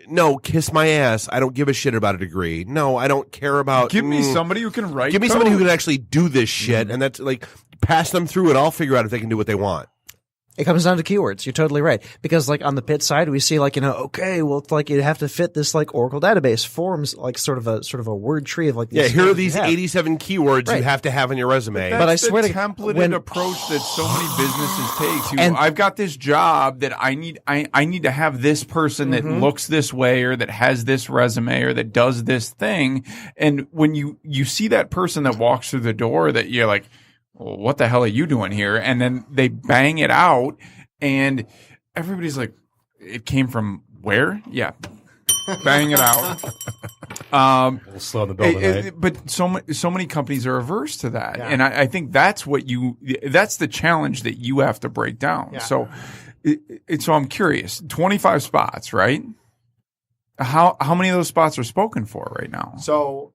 No, kiss my ass. I don't give a shit about a degree. No, I don't care about. Give me somebody who can write. Give me somebody who can actually do this shit, and that's like pass them through, and I'll figure out if they can do what they want. It comes down to keywords. You're totally right. Because like on the PITTS side, we see like, okay, well, it's like you have to fit this like Oracle database forms, like sort of a word tree of like, here are these 87 keywords you have to have in your resume. But I swear the templated approach that so many businesses take. I've got this job that I need to have this person that looks this way or that has this resume or that does this thing. And when you see that person that walks through the door that you're like, well, what the hell are you doing here? And then they bang it out, and everybody's like, it came from where? Yeah. Bang it out. We'll slow the building, right? But so many companies are averse to that. Yeah. And I think that's that's the challenge that you have to break down. Yeah. So I'm curious, 25 spots, right? How many of those spots are spoken for right now? So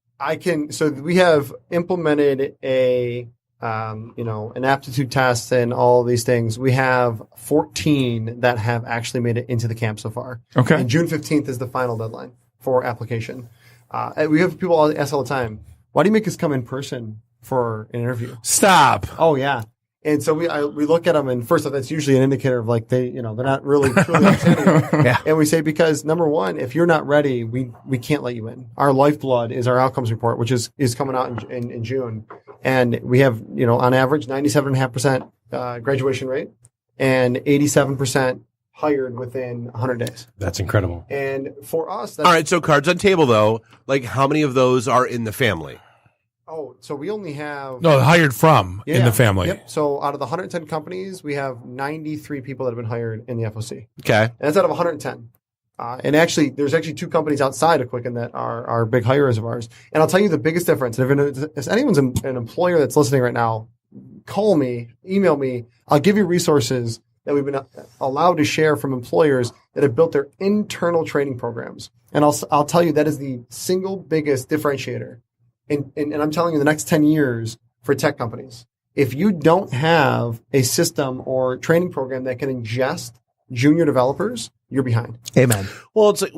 we have implemented an aptitude test and all these things. We have 14 that have actually made it into the camp so far. Okay. And June 15th is the final deadline for application. We have people ask all the time, why do you make us come in person for an interview? Stop. Oh, yeah. And so we look at them, and first off, that's usually an indicator of like they're not really truly understanding. Yeah. And we say, because number one, if you're not ready, we can't let you in. Our lifeblood is our outcomes report, which is coming out in June, and we have on average 97.5% graduation rate and 87% hired within 100 days. That's incredible. And for us, all right. So cards on table though, like how many of those are in the family? Oh, so we only have hired from in the family. Yep. So out of the 110 companies, we have 93 people that have been hired in the FOC. Okay. And that's out of 110. And actually, there's actually 2 companies outside of Quicken that are big hirers of ours. And I'll tell you the biggest difference. If anyone's an employer that's listening right now, call me, email me. I'll give you resources that we've been allowed to share from employers that have built their internal training programs. And I'll tell you that is the single biggest differentiator. And I'm telling you, the next 10 years for tech companies, if you don't have a system or training program that can ingest junior developers, you're behind. Amen. Well, it's like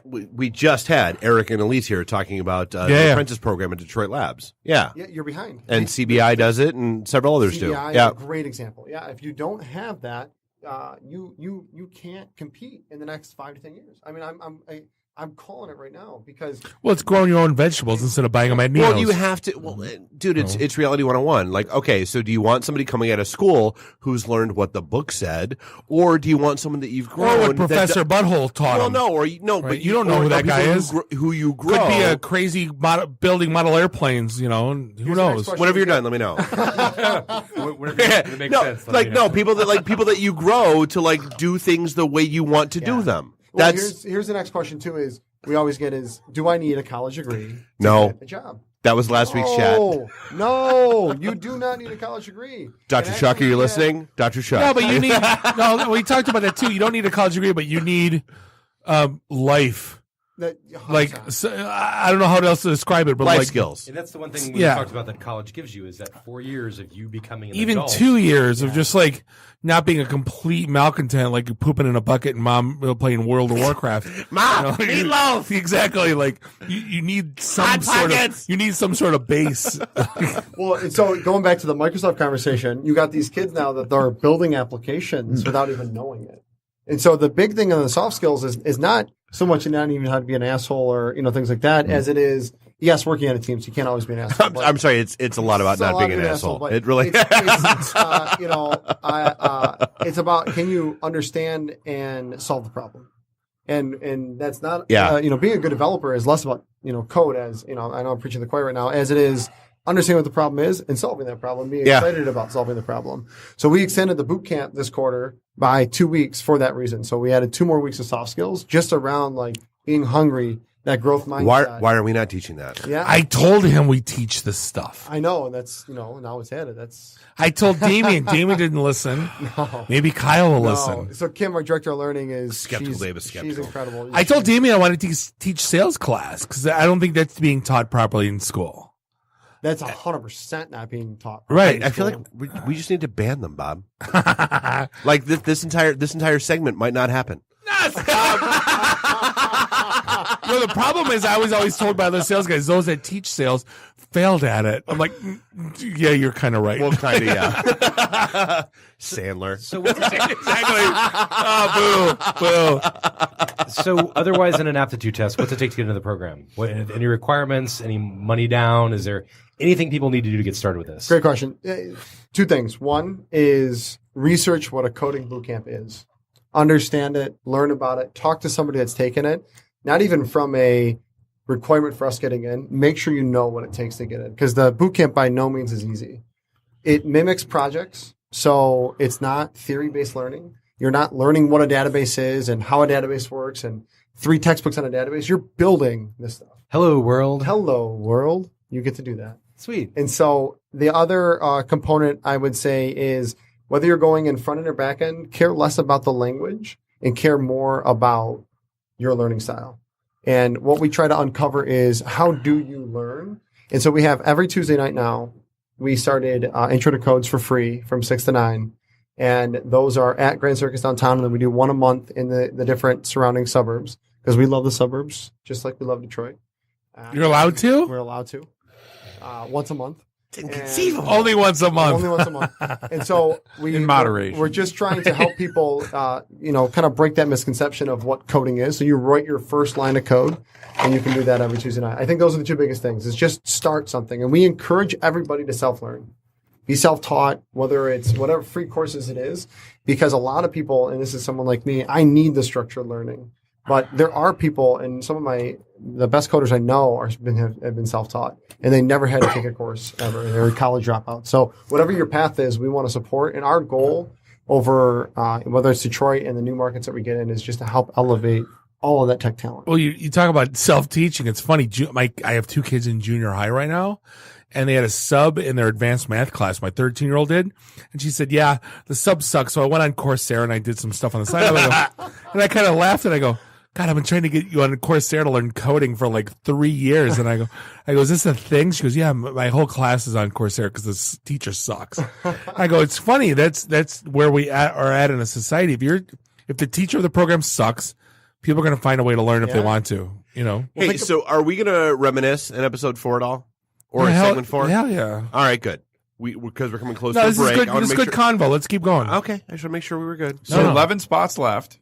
we just had Eric and Elise here talking about the apprentice program at Detroit Labs. Yeah. Yeah, you're behind. And CBI does it, and several others do. CBI is a great example. Yeah, if you don't have that, you can't compete in the next 5 to 10 years. I mean, I'm calling it right now because it's growing your own vegetables instead of buying them at Nino's. Well, you have to. Well, dude, it's reality 101. Like, okay, so do you want somebody coming out of school who's learned what the book said, or do you want someone that you've grown? Or what Professor Butthole taught well, him? No, or but you don't know who that guy is. Who you grow could be a crazy building model airplanes. And who knows? Whenever you're done, let me know. It makes sense. People that you grow to like do things the way you want to do them. Well, here's the next question too. Is we always get is, do I need a college degree to get a job? That was last week's chat. No, you do not need a college degree. Dr. Chuck, are you listening? Dr. Chuck. No, but you need. No, we talked about that too. You don't need a college degree, but you need life. I don't know how else to describe it, but life skills. And that's the one thing we talked about that college gives you is that 4 years of you becoming an even adult. 2 years of just like not being a complete malcontent, like pooping in a bucket and mom playing World of Warcraft. Mom, meatloaf. Exactly. Like you need some sort of base. Well, so going back to the Microsoft conversation, you got these kids now that are building applications without even knowing it. And so the big thing on the soft skills is not so much not even how to be an asshole or things like that, as it is working on a team. So you can't always be an asshole. I'm sorry, it's a lot about not being an asshole. It really it's about can you understand and solve the problem. And that's not, Yeah. being a good developer is less about, code as, I know I'm preaching to the choir right now, as it is understanding what the problem is and solving that problem, being excited about solving the problem. So we extended the boot camp this quarter by 2 weeks for that reason. So we added 2 more weeks of soft skills just around like being hungry, that growth mindset. Why are we not teaching that? Yeah. I told him we teach this stuff. I know. And that's, now it's added. I told Damien. Damien didn't listen. No. Maybe Kyle will No. listen. So Kim, our director of learning, is Skeptical. David she's incredible. I told Damien I wanted to teach sales class because I don't think that's being taught properly in school. That's 100% not being taught. Right. I feel like we just need to ban them, Bob. Like this entire segment might not happen. No, the problem is I was always told by the sales guys, those that teach sales failed at it. I'm like, yeah, you're kind of right. Well, kind of, yeah. Sandler. So what's exactly. Oh, boo. So otherwise in an aptitude test, what's it take to get into the program? What, any requirements, any money down? Is there anything people need to do to get started with this? Great question. 2 things. One is research what a coding bootcamp is. Understand it, learn about it, talk to somebody that's taken it. Not even from a requirement for us getting in. Make sure you know what it takes to get in. Because the bootcamp by no means is easy. It mimics projects. So it's not theory-based learning. You're not learning what a database is and how a database works and 3 textbooks on a database. You're building this stuff. Hello, world. Hello, world. You get to do that. Sweet. And so the other component I would say is whether you're going in front end or back end, care less about the language and care more about your learning style. And what we try to uncover is how do you learn? And so we have every Tuesday night now, we started Intro to Codes for free from 6 to 9. And those are at Grand Circus downtown. And then we do 1 a month in the different surrounding suburbs because we love the suburbs, just like we love Detroit. You're allowed to? We're allowed to. Once a month. Inconceivable. Only once a month. Only once a month. And so in moderation. We're just trying to help people, kind of break that misconception of what coding is. So you write your first line of code and you can do that every Tuesday night. I think those are the 2 biggest things is just start something. And we encourage everybody to self-learn. Be self-taught, whether it's whatever free courses it is, because a lot of people, and this is someone like me, I need the structured learning. But there are people, and some of the best coders I know have been self-taught, and they never had to take a course ever. They're college dropouts. So whatever your path is, we want to support. And our goal over whether it's Detroit and the new markets that we get in is just to help elevate all of that tech talent. Well, you talk about self-teaching. It's funny. I have 2 kids in junior high right now, and they had a sub in their advanced math class. My 13-year-old did. And she said, yeah, the sub sucks. So I went on Coursera and I did some stuff on the side. And I kind of laughed and I go, God, I've been trying to get you on Coursera to learn coding for like 3 years. And I go, is this a thing? She goes, yeah, my whole class is on Coursera because this teacher sucks. I go, it's funny. That's where we are at in a society. If the teacher of the program sucks, people are going to find a way to learn if they want to, Hey, so are we going to reminisce in episode 4 at all? Or in segment 4? Hell yeah. All right, good. Because we're coming close No, to a this break. is good. This is good convo. Let's keep going. Okay. I just want to make sure we were good. So 11 spots left.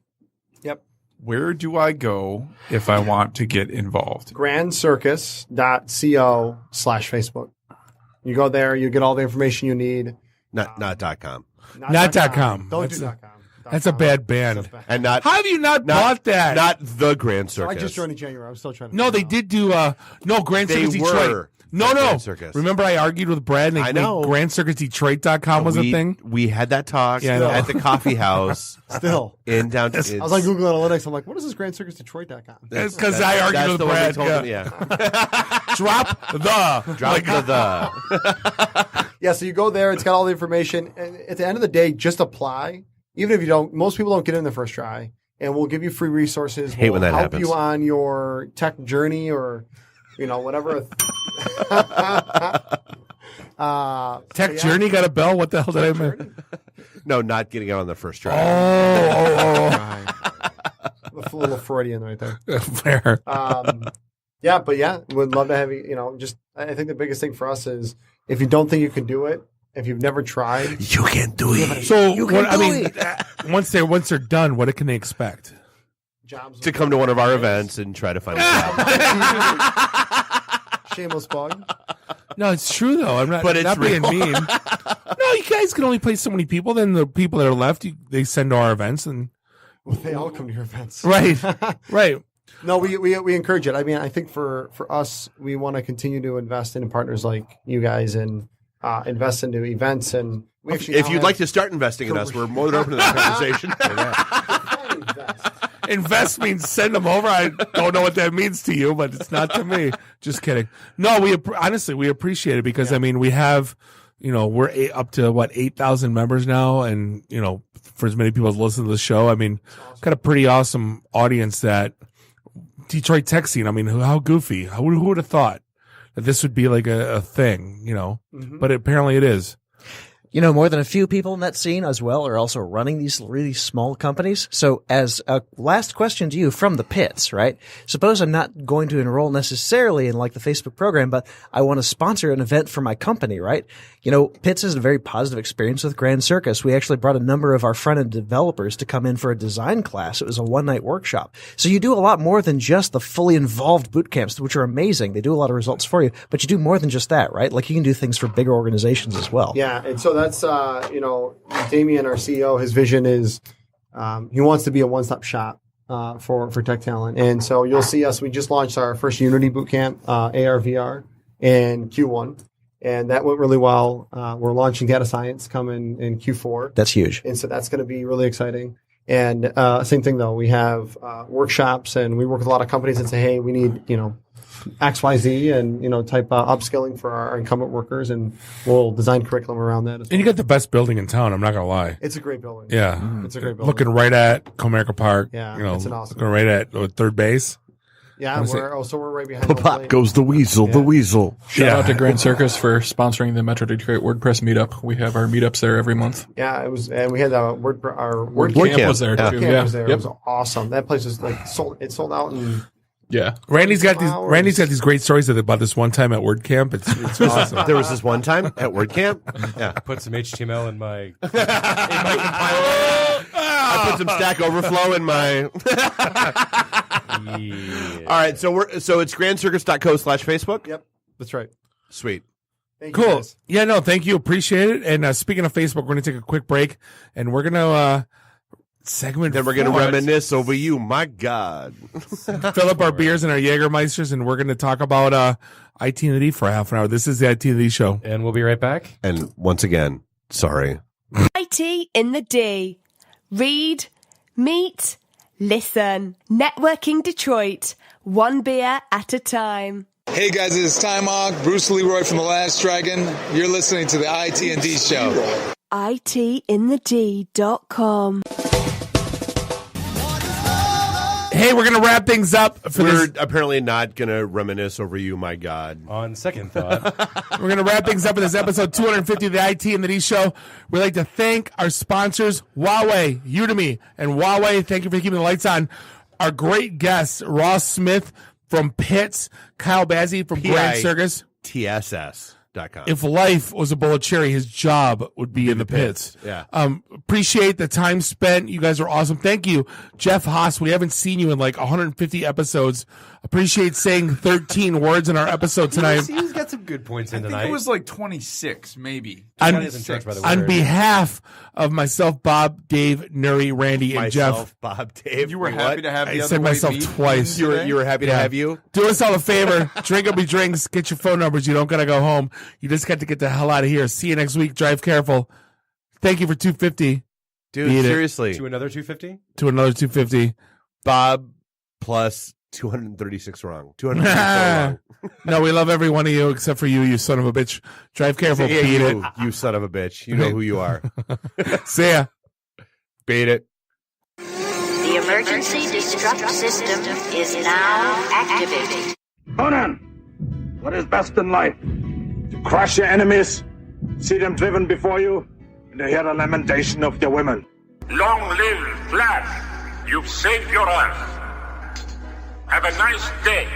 Yep. Where do I go if I want to get involved? grandcircus.co/Facebook. You go there, you get all the information you need. Not .com. Not .com. Don't do .com. That's a bad band. And not. How have you not bought that? Not the Grand So Circus. I just joined in January. I'm still trying to. No, they did do. Grand They Circus Detroit. were. No. Grand Circus. Remember, I argued with Brad. And I know. GrandCircusDetroit.com was a thing. We had that talk Yeah, I know. at the coffee house. Still. In downtown. I was like Google Analytics. I'm like, what is this GrandCircusDetroit.com? It's because I argued with the one they Brad. told me, Drop the. Yeah, so you go there. It's got all the information. And at the end of the day, just apply. Even if you don't, most people don't get in the first try. And we'll give you free resources. Hate when that help happens. you on your tech journey or, whatever. Tech Journey got a bell. What the hell did I mean? No, not getting out on the first try. A little Freudian right there. Fair. Would love to have you. I think the biggest thing for us is if you don't think you can do it, if you've never tried, You can do it. So, once they're done, what can they expect? Jobs To come to one of our events and try to find a job. Shameless plug. No, it's true though. I'm not. But it's not being real. mean. No, you guys can only play so many people. Then the people that are left, they send to our events, and Well, they all come to your events. Right. Right. No, we encourage it. I mean, I think for us, we want to continue to invest in partners like you guys and invest into events. And we actually if you'd like to start investing in us, we're more than open to that conversation. Invest means send them over. I don't know what that means to you, but it's not to me. Just kidding. No, honestly, we appreciate it because, I mean, we have, we're up to 8,000 members now. And, for as many people as listen to the show, I mean, got a pretty awesome audience that Detroit tech scene. I mean, how goofy. Who would have thought that this would be like a thing, but apparently it is. More than a few people in that scene as well are also running these really small companies. So as a last question to you from the PITTS, right? Suppose I'm not going to enroll necessarily in like the Facebook program, but I want to sponsor an event for my company, right? PITTS has a very positive experience with Grand Circus. We actually brought a number of our front-end developers to come in for a design class. It was a one-night workshop. So you do a lot more than just the fully involved boot camps, which are amazing. They do a lot of results for you, but you do more than just that, right? Like you can do things for bigger organizations as well. Yeah. And so that's, Damien, our CEO, his vision is he wants to be a one-stop shop for tech talent. And so you'll see us. We just launched our first Unity bootcamp, AR/VR, in Q1. And that went really well. We're launching data science coming in Q4. That's huge. And so that's going to be really exciting. And same thing, though. We have workshops, and we work with a lot of companies that say, hey, we need, XYZ and, type upskilling for our incumbent workers, and we'll design curriculum around that as well. And you got the best building in town. I'm not going to lie. It's a great building. Yeah. It's a great building. Looking right at Comerica Park. Yeah. It's an awesome looking right at third base. Yeah. We're right behind. Pop goes the weasel, the weasel. Shout out to Grand Circus for sponsoring the Metro Detroit WordPress meetup. We have our meetups there every month. Yeah, it was, and we had our WordCamp camp was there too. WordCamp was there. It was awesome. That place was sold out in. Yeah, Randy's got these great stories about this one time at WordCamp. It's awesome. There was this one time at WordCamp. Yeah, I put some HTML in my compiler. I put some Stack Overflow in my. Yeah. All right, so it's grandcircus.co/Facebook. Yep, that's right. Sweet. Thank you, cool. guys. Yeah, no, thank you. Appreciate it. And speaking of Facebook, we're going to take a quick break, and we're going to segment. Then we're going to reminisce over you. My God. Fill up our beers and our Jägermeisters, and we're going to talk about IT and the D for a half an hour. This is the IT and the D show. And we'll be right back. And once again, sorry. IT in the D. Read, meet, listen. Networking Detroit. One beer at a time. Hey guys, it's Time Hawk, Bruce Leroy from The Last Dragon. You're listening to the IT&D show. ITinthed.com. Hey, we're going to wrap things up. We're apparently not going to reminisce over you, my God. On second thought. We're going to wrap things up in this episode 250 of the IT and the D show. We'd like to thank our sponsors, Huawei, Udemy, and Huawei. Thank you for keeping the lights on. Our great guests, Ross Smith from PITTS, Kyle Bazzi from Grand Circus. TSS.com. If life was a bowl of cherry, his job would be in the pits. Yeah. Appreciate the time spent. You guys are awesome. Thank you, Jeff Haase. We haven't seen you in like 150 episodes. Appreciate saying 13 words in our episode tonight. He's got some good points in tonight. I think it was like 26, maybe. On behalf of myself, Bob, Dave, Nuri, Randy, and Jeff. Bob, Dave. You were happy to have the I other said way myself beat. twice. You were happy to have you? Do us all a favor. Drink up your drinks. Get your phone numbers. You don't got to go home. You just got to get the hell out of here. See you next week. Drive careful. Thank you for 250. Dude, Beat it. seriously. To another 250? To another 250. Bob plus 236 wrong. 236 wrong. No, we love every one of you except for you, you son of a bitch. Drive careful. Yeah, Beat it. You son of a bitch. You know who you are. See ya. Beat it. The emergency destruct system is now activated. Conan, what is best in life? To crush your enemies, see them driven before you, and to hear the lamentation of their women. Long live Flash! You've saved your Earth. Have a nice day.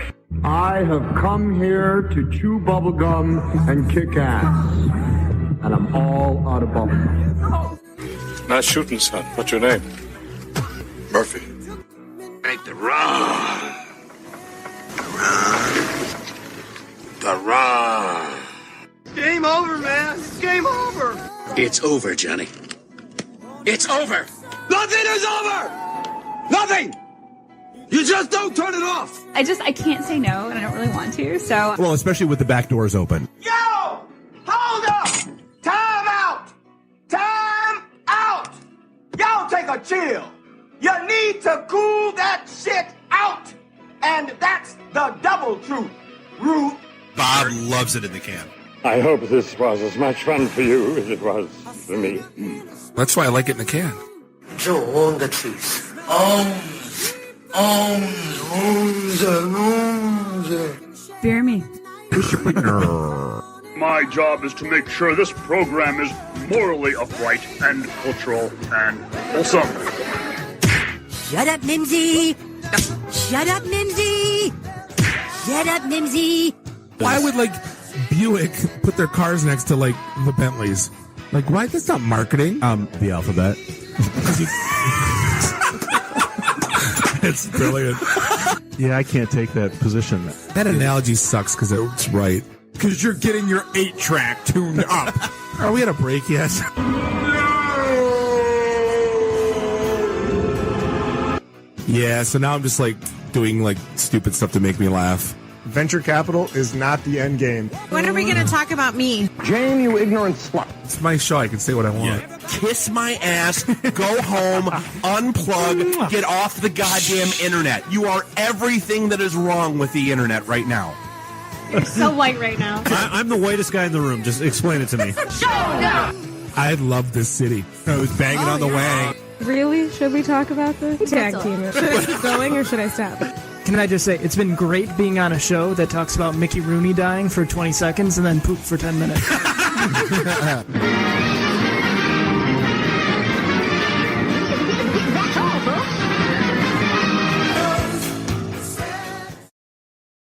I have come here to chew bubblegum and kick ass. And I'm all out of bubblegum. Nice shooting, son. What's your name? Murphy. Make the run. The run. Game over, man. It's game over. It's over, Johnny. It's over. Nothing is over. Nothing! You just don't turn it off! I can't say no, and I don't really want to, so. Well, especially with the back doors open. Yo! Hold up! Time out! Time out! Y'all take a chill. You need to cool that shit out. And that's the double truth. Ruth. Bob loves it in the can. I hope this was as much fun for you as it was for me. That's why I like it in the can.就on the truth. Fear me. My job is to make sure this program is morally upright and cultural and wholesome. Shut up, Mimsy! Shut up, Mimsy! Shut up, Mimsy! Why would Buick put their cars next to the Bentleys? Why? That's not marketing. The alphabet. It's brilliant. Yeah, I can't take that position. That analogy sucks because it's right. Because you're getting your 8-track tuned up. Are we at a break yet? Yeah, so now I'm just doing stupid stuff to make me laugh. Venture capital is not the end game. When are we going to talk about me? Jane, you ignorant slut. It's my show. I can say what I want. Yeah. Kiss my ass, go home, unplug, get off the goddamn internet. You are everything that is wrong with the internet right now. You're so white right now. I'm the whitest guy in the room. Just explain it to me. I love this city. I was banging on the wang. Really? Should we talk about this? Tag team it. Should I keep going or should I stop? Can I just say, it's been great being on a show that talks about Mickey Rooney dying for 20 seconds and then poop for 10 minutes.